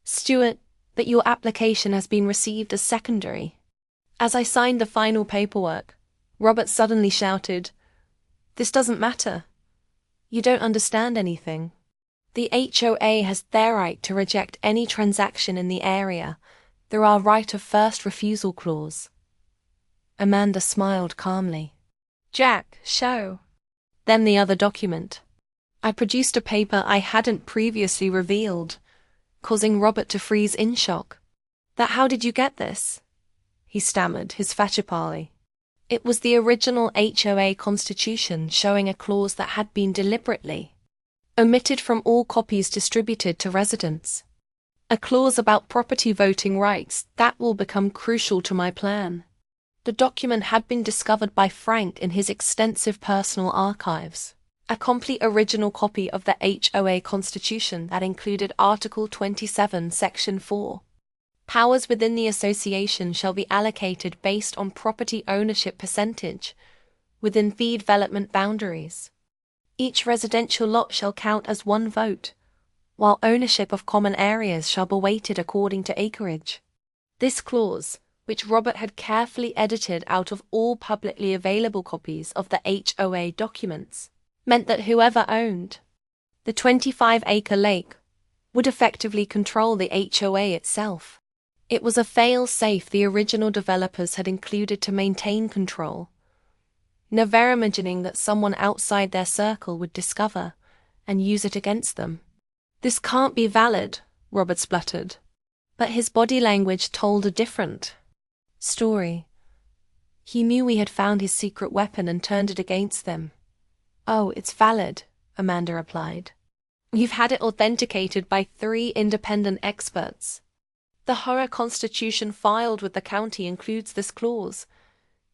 Stewart, but your application has been received as secondary." As I signed the final paperwork, Robert suddenly shouted, "This doesn't matter. You don't understand anything. The HOA has their right to reject any transaction in the area through our right of first refusal clause." Amanda smiled calmly. "Jack, show." Then the other document. I produced a paper I hadn't previously revealed, causing Robert to freeze in shock. How did you get this?" he stammered, his facipale. It was the original HOA constitution showing a clause that had been deliberately omitted from all copies distributed to residents. A clause about property voting rights that will become crucial to my plan. The document had been discovered by Frank in his extensive personal archives. A complete original copy of the HOA constitution that included Article 27, Section 4. Powers within the association shall be allocated based on property ownership percentage within fee development boundaries. Each residential lot shall count as one vote, while ownership of common areas shall be weighted according to acreage. This clause, which Robert had carefully edited out of all publicly available copies of the HOA documents, meant that whoever owned the 25-acre lake would effectively control the HOA itself. It was a fail-safe the original developers had included to maintain control, never imagining that someone outside their circle would discover and use it against them. "This can't be valid," Robert spluttered. But his body language told a different story. He knew we had found his secret weapon and turned it against them. "Oh, it's valid," Amanda replied. "You've had it authenticated by 3 independent experts. The HOA constitution filed with the county includes this clause,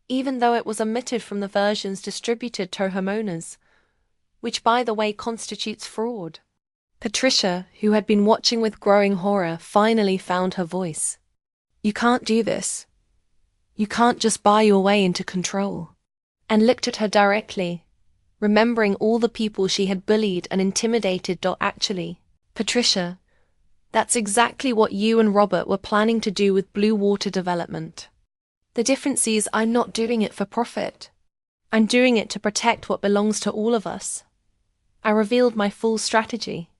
even though it was omitted from the versions distributed to homeowners, which by the way constitutes fraud." Patricia, who had been watching with growing horror, finally found her voice. "You can't do this. You can't just buy your way into control." And looked at her directly, remembering all the people she had bullied and intimidated. Actually, Patricia, that's exactly what you and Robert were planning to do with Blue Water Development. The difference is I'm not doing it for profit. I'm doing it to protect what belongs to all of us. I revealed my full strategy.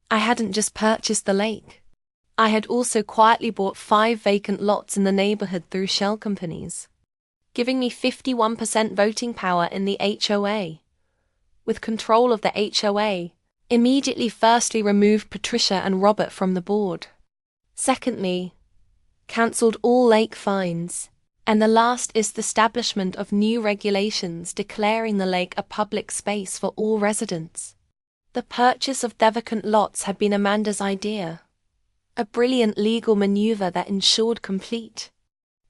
I hadn't just purchased the lake. I had also quietly bought 5 vacant lots in the neighborhood through shell companies, giving me 51% voting power in the HOA. With control of the HOA, immediately firstly removed Patricia and Robert from the board. Secondly, cancelled all lake fines. And the last is the establishment of new regulations declaring the lake a public space for all residents. The purchase of the vacant lots had been Amanda's idea. A brilliant legal maneuver that ensured complete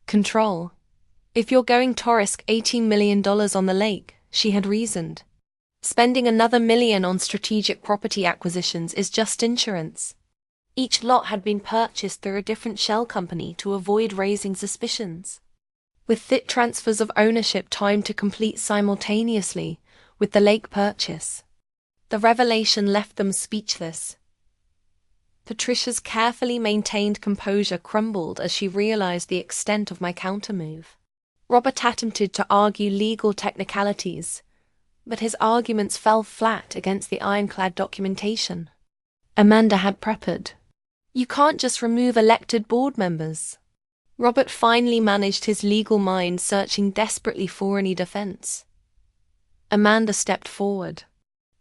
control. If you're going to risk $18 million on the lake, she had reasoned, spending another $1 million on strategic property acquisitions is just insurance. Each lot had been purchased through a different shell company to avoid raising suspicions, with thick transfers of ownership timed to complete simultaneously with the lake purchase. The revelation left them speechless. Patricia's carefully maintained composure crumbled as she realized the extent of my countermove. Robert attempted to argue legal technicalities, but his arguments fell flat against the ironclad documentation Amanda had prepared. You can't just remove elected board members. Robert finally managed his legal mind, searching desperately for any defense. Amanda stepped forward.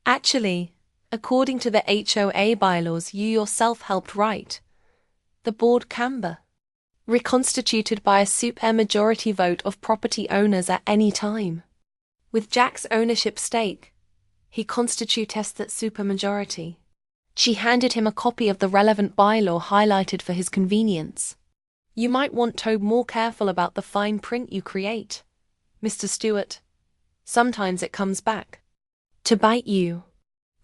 Actually, according to the HOA bylaws you yourself helped write, the board can be reconstituted by a supermajority vote of property owners at any time. With Jack's ownership stake, he constitutes that supermajority. She handed him a copy of the relevant bylaw highlighted for his convenience. You might want to be more careful about the fine print you create, Mr. Stewart. Sometimes it comes back to bite you.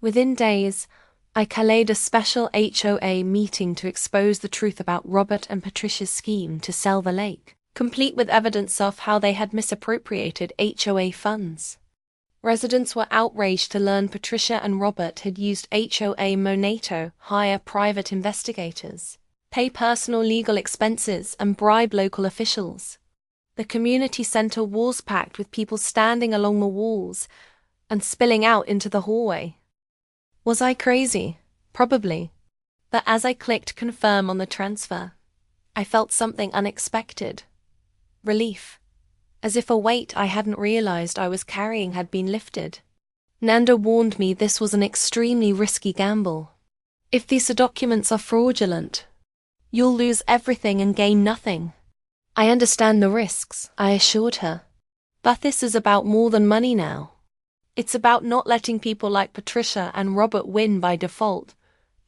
Within days, I called a special HOA meeting to expose the truth about Robert and Patricia's scheme to sell the lake, complete with evidence of how they had misappropriated HOA funds. Residents were outraged to learn Patricia and Robert had used HOA money to hire private investigators, pay personal legal expenses, and bribe local officials. The community center was packed with people standing along the walls and spilling out into the hallway. Was I crazy? Probably. But as I clicked confirm on the transfer, I felt something unexpected. Relief. As if a weight I hadn't realized I was carrying had been lifted. Nanda warned me this was an extremely risky gamble. If these documents are fraudulent, you'll lose everything and gain nothing. I understand the risks, I assured her. But this is about more than money now. It's about not letting people like Patricia and Robert win by default,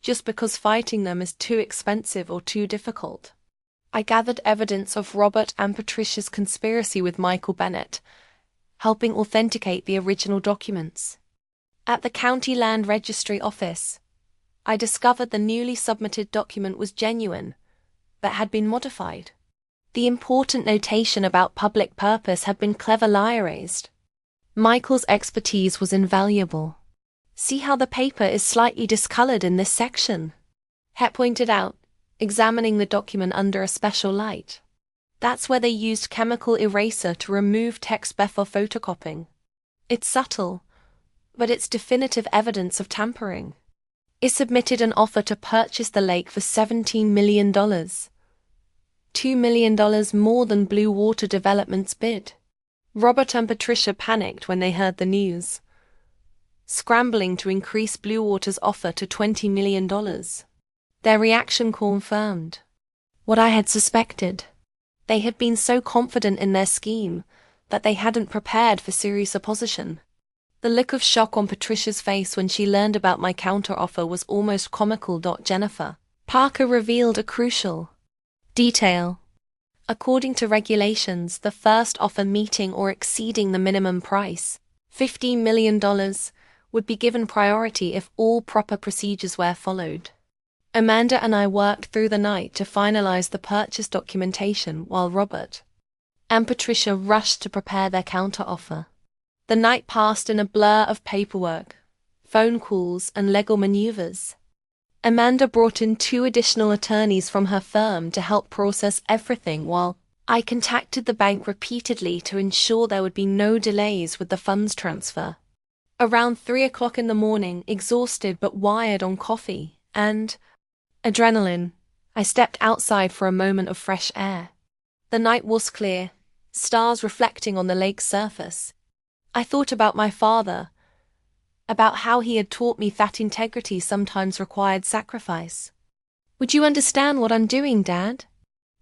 just because fighting them is too expensive or too difficult. I gathered evidence of Robert and Patricia's conspiracy with Michael Bennett, helping authenticate the original documents. At the County Land Registry office, I discovered the newly submitted document was genuine, but had been modified. The important notation about public purpose had been cleverly erased. Michael's expertise was invaluable. See how the paper is slightly discolored in this section? Het pointed out, examining the document under a special light. That's where they used chemical eraser to remove text before photocopying. It's subtle, but it's definitive evidence of tampering. It submitted an offer to purchase the lake for $17 million. $2 million more than Blue Water Development's bid. Robert and Patricia panicked when they heard the news, scrambling to increase Blue Water's offer to $20 million. Their reaction confirmed what I had suspected. They had been so confident in their scheme that they hadn't prepared for serious opposition. The look of shock on Patricia's face when she learned about my counteroffer was almost comical. Jennifer Parker revealed a crucial detail. According to regulations, the first offer meeting or exceeding the minimum price, $15 million, would be given priority if all proper procedures were followed. Amanda and I worked through the night to finalize the purchase documentation while Robert and Patricia rushed to prepare their counteroffer. The night passed in a blur of paperwork, phone calls, and legal maneuvers. Amanda brought in 2 additional attorneys from her firm to help process everything while I contacted the bank repeatedly to ensure there would be no delays with the funds transfer. Around 3 o'clock in the morning, exhausted but wired on coffee and adrenaline, I stepped outside for a moment of fresh air. The night was clear, stars reflecting on the lake's surface. I thought about my father, about how he had taught me that integrity sometimes required sacrifice. "Would you understand what I'm doing, Dad?"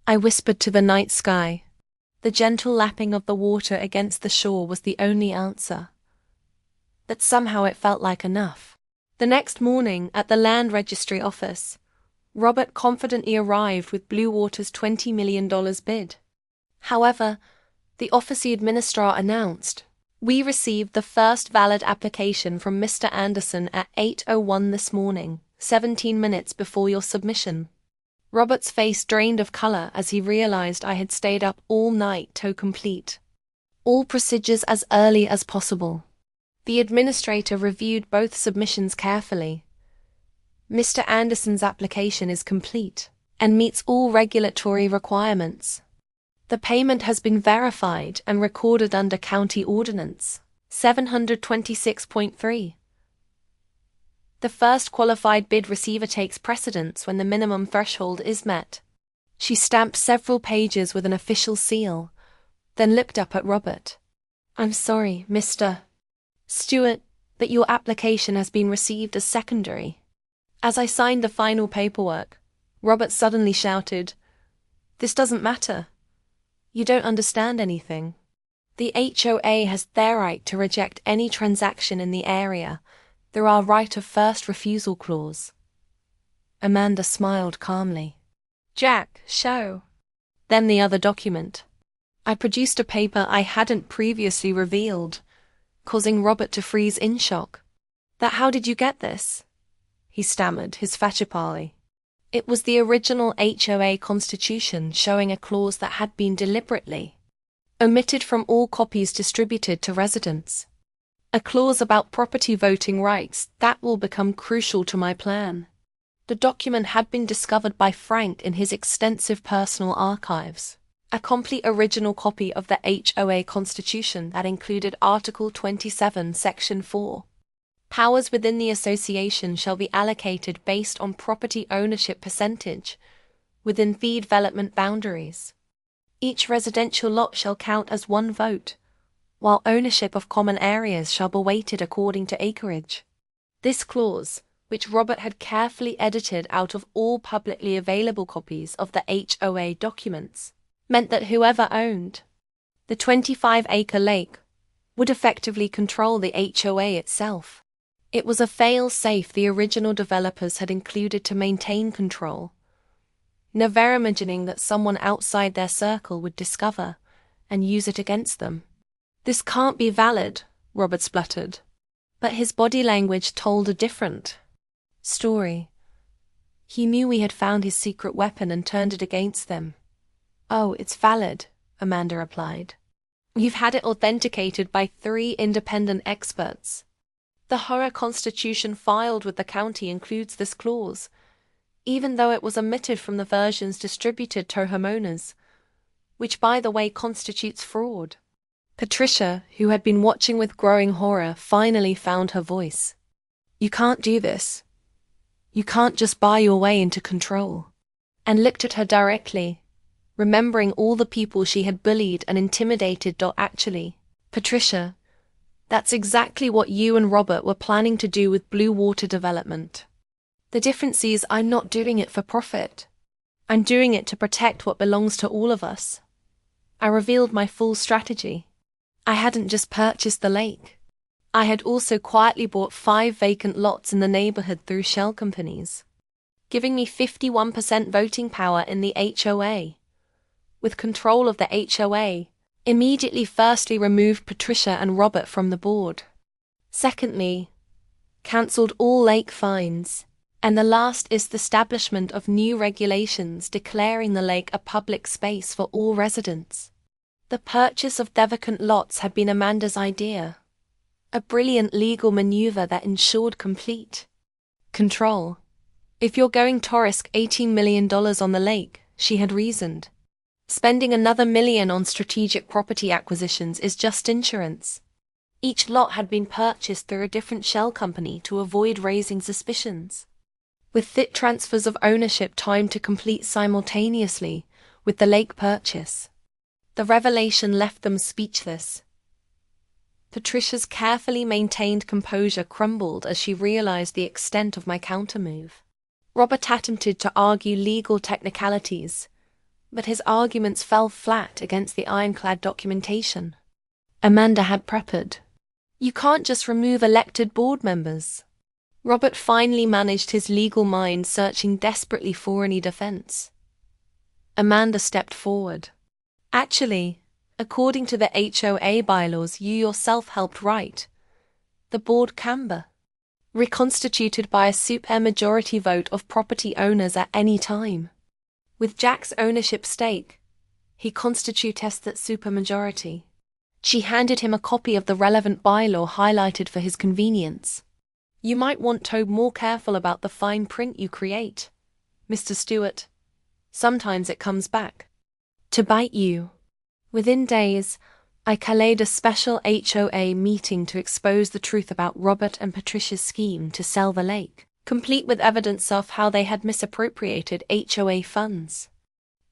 I whispered to the night sky. The gentle lapping of the water against the shore was the only answer. But somehow it felt like enough. The next morning, at the land registry office, Robert confidently arrived with Blue Water's $20 million bid. However, the office administrator announced, "We received the first valid application from Mr. Anderson at 8:01 this morning, 17 minutes before your submission." Robert's face drained of color as he realized I had stayed up all night to complete all procedures as early as possible. The administrator reviewed both submissions carefully. "Mr. Anderson's application is complete and meets all regulatory requirements. The payment has been verified and recorded under County Ordinance 726.3. The first qualified bid receiver takes precedence when the minimum threshold is met." She stamped several pages with an official seal, then looked up at Robert. "I'm sorry, Mr. Stewart, but your application has been received as secondary." As I signed the final paperwork, Robert suddenly shouted, "This doesn't matter. You don't understand anything. The HOA has their right to reject any transaction in the area through our right of first refusal clause." Amanda smiled calmly. "Jack, show." Then the other document. I produced a paper I hadn't previously revealed, causing Robert to freeze in shock. "That how did you get this?" he stammered, his facipale. It was the original HOA constitution showing a clause that had been deliberately omitted from all copies distributed to residents. A clause about property voting rights that will become crucial to my plan. The document had been discovered by Frank in his extensive personal archives. A complete original copy of the HOA constitution that included Article 27, Section 4. Powers within the association shall be allocated based on property ownership percentage within fee development boundaries. Each residential lot shall count as one vote, while ownership of common areas shall be weighted according to acreage. This clause, which Robert had carefully edited out of all publicly available copies of the HOA documents, meant that whoever owned the 25-acre lake would effectively control the HOA itself. It was a fail-safe the original developers had included to maintain control, never imagining that someone outside their circle would discover and use it against them. "This can't be valid," Robert spluttered. But his body language told a different story. He knew we had found his secret weapon and turned it against them. "Oh, it's valid," Amanda replied. "You've had it authenticated by 3 independent experts. The HOA constitution filed with the county includes this clause, even though it was omitted from the versions distributed to homeowners, which by the way constitutes fraud." Patricia, who had been watching with growing horror, finally found her voice. "You can't do this. You can't just buy your way into control." And looked at her directly, remembering all the people she had bullied and intimidated. "Actually, Patricia, that's exactly what you and Robert were planning to do with Blue Water Development. The difference is I'm not doing it for profit. I'm doing it to protect what belongs to all of us." I revealed my full strategy. I hadn't just purchased the lake. I had also quietly bought 5 vacant lots in the neighborhood through shell companies, giving me 51% voting power in the HOA. With control of the HOA, immediately firstly removed Patricia and Robert from the board. Secondly, cancelled all lake fines, and the last is the establishment of new regulations declaring the lake a public space for all residents. The purchase of the vacant lots had been Amanda's idea, a brilliant legal maneuver that ensured complete control. If you're going to risk $18 million on the lake, she had reasoned, spending another $1 million on strategic property acquisitions is just insurance. Each lot had been purchased through a different shell company to avoid raising suspicions, with thick transfers of ownership timed to complete simultaneously with the lake purchase. The revelation left them speechless. Patricia's carefully maintained composure crumbled as she realized the extent of my countermove. Robert attempted to argue legal technicalities, but his arguments fell flat against the ironclad documentation Amanda had prepared. You can't just remove elected board members. Robert finally managed his legal mind, searching desperately for any defense. Amanda stepped forward. Actually, according to the HOA bylaws you yourself helped write, the board can be reconstituted by a supermajority vote of property owners at any time. With Jack's ownership stake, he constitutes that supermajority. She handed him a copy of the relevant bylaw highlighted for his convenience. You might want to be more careful about the fine print you create, Mr. Stewart. Sometimes it comes back to bite you. Within days, I called a special HOA meeting to expose the truth about Robert and Patricia's scheme to sell the lake, complete with evidence of how they had misappropriated HOA funds.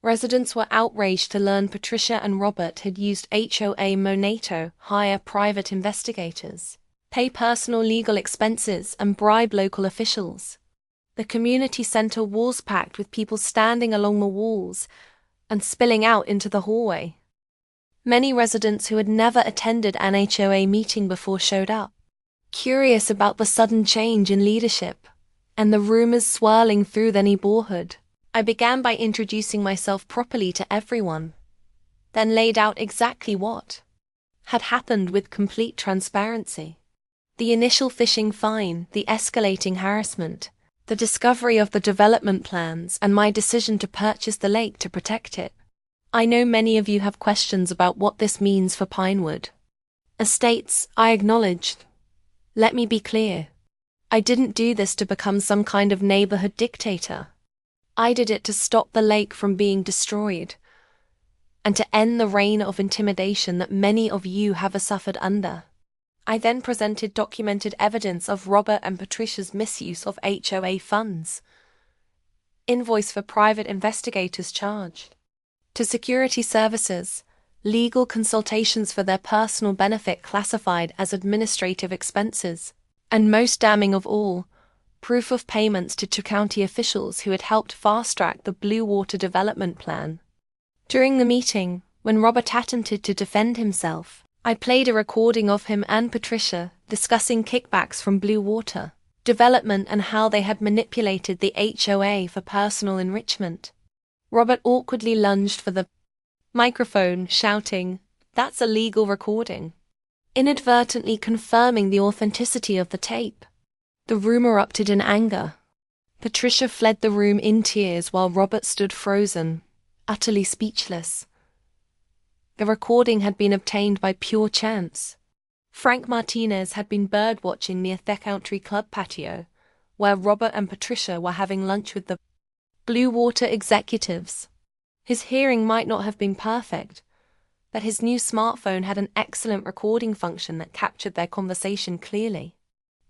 Residents were outraged to learn Patricia and Robert had used HOA Monato, hire private investigators, pay personal legal expenses, and bribe local officials. The community center was packed with people standing along the walls and spilling out into the hallway. Many residents who had never attended an HOA meeting before showed up, curious about the sudden change in leadership and the rumors swirling through the neighborhood. I began by introducing myself properly to everyone, then laid out exactly what had happened with complete transparency. The initial phishing fine, the escalating harassment, the discovery of the development plans, and my decision to purchase the lake to protect it. I know many of you have questions about what this means for Pinewood Estates, I acknowledged. Let me be clear. I didn't do this to become some kind of neighborhood dictator. I did it to stop the lake from being destroyed, and to end the reign of intimidation that many of you have suffered under. I then presented documented evidence of Robert and Patricia's misuse of HOA funds. Invoice for private investigators charged to security services, legal consultations for their personal benefit classified as administrative expenses, and most damning of all, proof of payments to two county officials who had helped fast-track the Blue Water Development Plan. During the meeting, when Robert attempted to defend himself, I played a recording of him and Patricia discussing kickbacks from Blue Water Development and how they had manipulated the HOA for personal enrichment. Robert awkwardly lunged for the microphone, shouting, "That's a legal recording," inadvertently confirming the authenticity of the tape. The room erupted in anger. Patricia fled the room in tears while Robert stood frozen, utterly speechless. The recording had been obtained by pure chance. Frank Martinez had been bird-watching near the Country Club patio, where Robert and Patricia were having lunch with the Blue Water executives. His hearing might not have been perfect, but his new smartphone had an excellent recording function that captured their conversation clearly.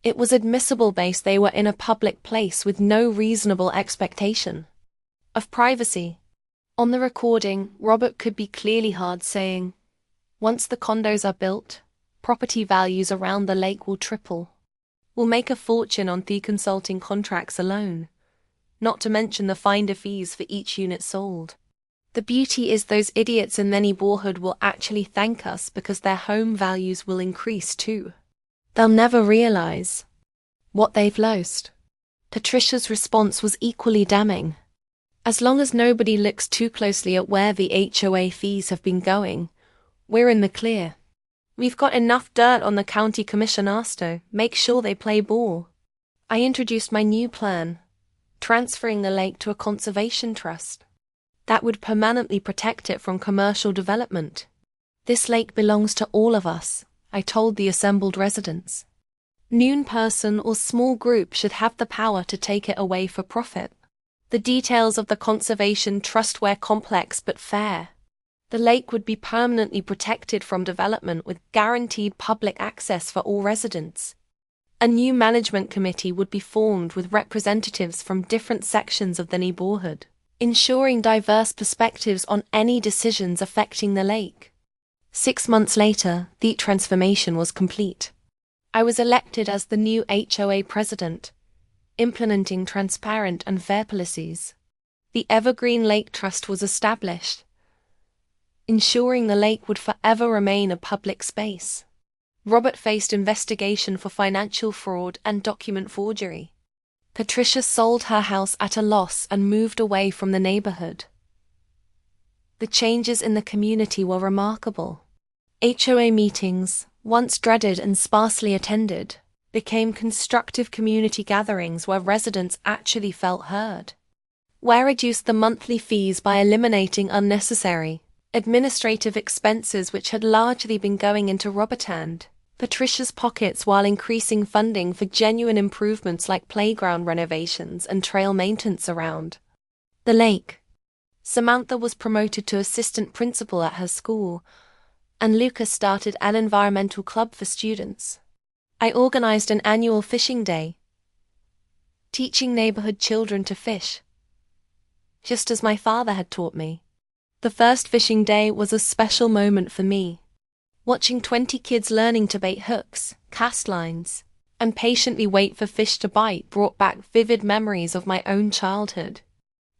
It was admissible based they were in a public place with no reasonable expectation of privacy. On the recording, Robert could be clearly heard saying, "Once the condos are built, property values around the lake will triple. We'll make a fortune on the consulting contracts alone, not to mention the finder fees for each unit sold. The beauty is those idiots in the neighborhood will actually thank us because their home values will increase too. They'll never realize what they've lost." Patricia's response was equally damning. "As long as nobody looks too closely at where the HOA fees have been going, we're in the clear. We've got enough dirt on the county commission to make sure they play ball." I introduced my new plan, transferring the lake to a conservation trust that would permanently protect it from commercial development. This lake belongs to all of us, I told the assembled residents. No person or small group should have the power to take it away for profit. The details of the conservation trust were complex but fair. The lake would be permanently protected from development with guaranteed public access for all residents. A new management committee would be formed with representatives from different sections of the neighborhood, ensuring diverse perspectives on any decisions affecting the lake. 6 months later, the transformation was complete. I was elected as the new HOA president, implementing transparent and fair policies. The Evergreen Lake Trust was established, ensuring the lake would forever remain a public space. Robert faced investigation for financial fraud and document forgery. Patricia sold her house at a loss and moved away from the neighborhood. The changes in the community were remarkable. HOA meetings, once dreaded and sparsely attended, became constructive community gatherings where residents actually felt heard. We reduced the monthly fees by eliminating unnecessary administrative expenses which had largely been going into Robert and Patricia's pockets while increasing funding for genuine improvements like playground renovations and trail maintenance around the lake. Samantha was promoted to assistant principal at her school, and Lucas started an environmental club for students. I organized an annual fishing day, teaching neighborhood children to fish, just as my father had taught me. The first fishing day was a special moment for me. Watching 20 kids learning to bait hooks, cast lines, and patiently wait for fish to bite brought back vivid memories of my own childhood.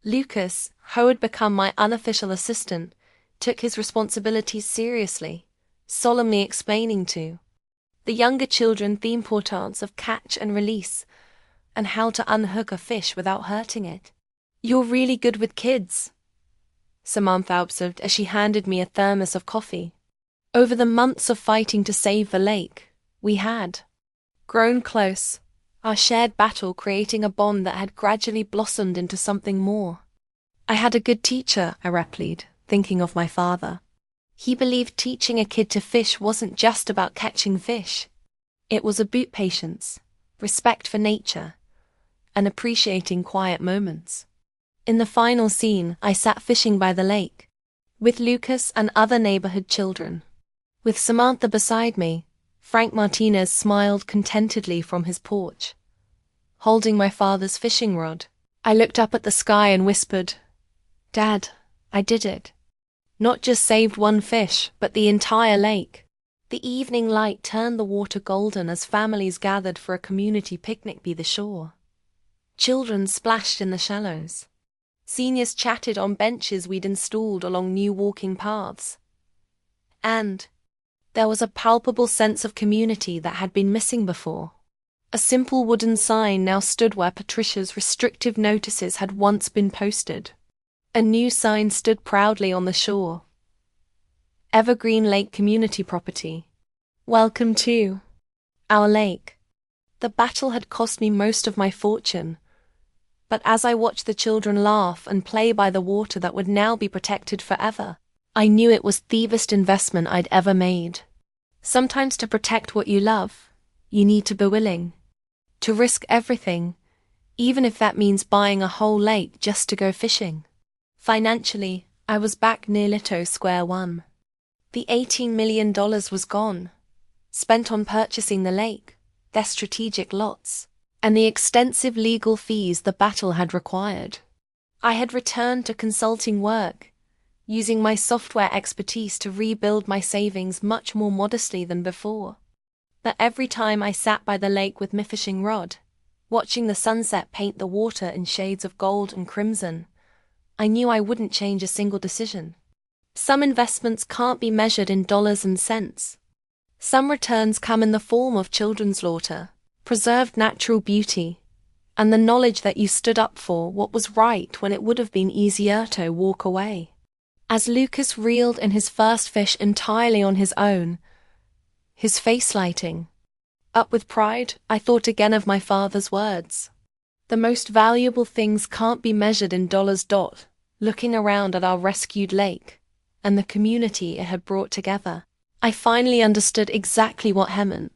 Lucas, who had become my unofficial assistant, took his responsibilities seriously, solemnly explaining to the younger children the importance of catch and release, and how to unhook a fish without hurting it. "You're really good with kids," Samantha observed as she handed me a thermos of coffee. Over the months of fighting to save the lake, we had grown close, our shared battle creating a bond that had gradually blossomed into something more. I had a good teacher, I replied, thinking of my father. He believed teaching a kid to fish wasn't just about catching fish. It was about patience, respect for nature, and appreciating quiet moments. In the final scene, I sat fishing by the lake, with Lucas and other neighborhood children. With Samantha beside me, Frank Martinez smiled contentedly from his porch, holding my father's fishing rod. I looked up at the sky and whispered, "Dad, I did it. Not just saved one fish, but the entire lake." The evening light turned the water golden as families gathered for a community picnic by the shore. Children splashed in the shallows. Seniors chatted on benches we'd installed along new walking paths. And there was a palpable sense of community that had been missing before. A simple wooden sign now stood where Patricia's restrictive notices had once been posted. A new sign stood proudly on the shore. Evergreen Lake Community Property. Welcome to our lake. The battle had cost me most of my fortune, but as I watched the children laugh and play by the water that would now be protected forever, I knew it was the best investment I'd ever made. Sometimes to protect what you love, you need to be willing to risk everything, even if that means buying a whole lake just to go fishing. Financially, I was back near Lito square one. The $18 million was gone, spent on purchasing the lake, their strategic lots, and the extensive legal fees the battle had required. I had returned to consulting work, using my software expertise to rebuild my savings much more modestly than before. But every time I sat by the lake with my fishing rod, watching the sunset paint the water in shades of gold and crimson, I knew I wouldn't change a single decision. Some investments can't be measured in dollars and cents. Some returns come in the form of children's laughter, preserved natural beauty, and the knowledge that you stood up for what was right when it would have been easier to walk away. As Lucas reeled in his first fish entirely on his own, his face lighting, Up with pride, I thought again of my father's words. The most valuable things can't be measured in dollars. Looking around at our rescued lake and the community it had brought together, I finally understood exactly what he meant.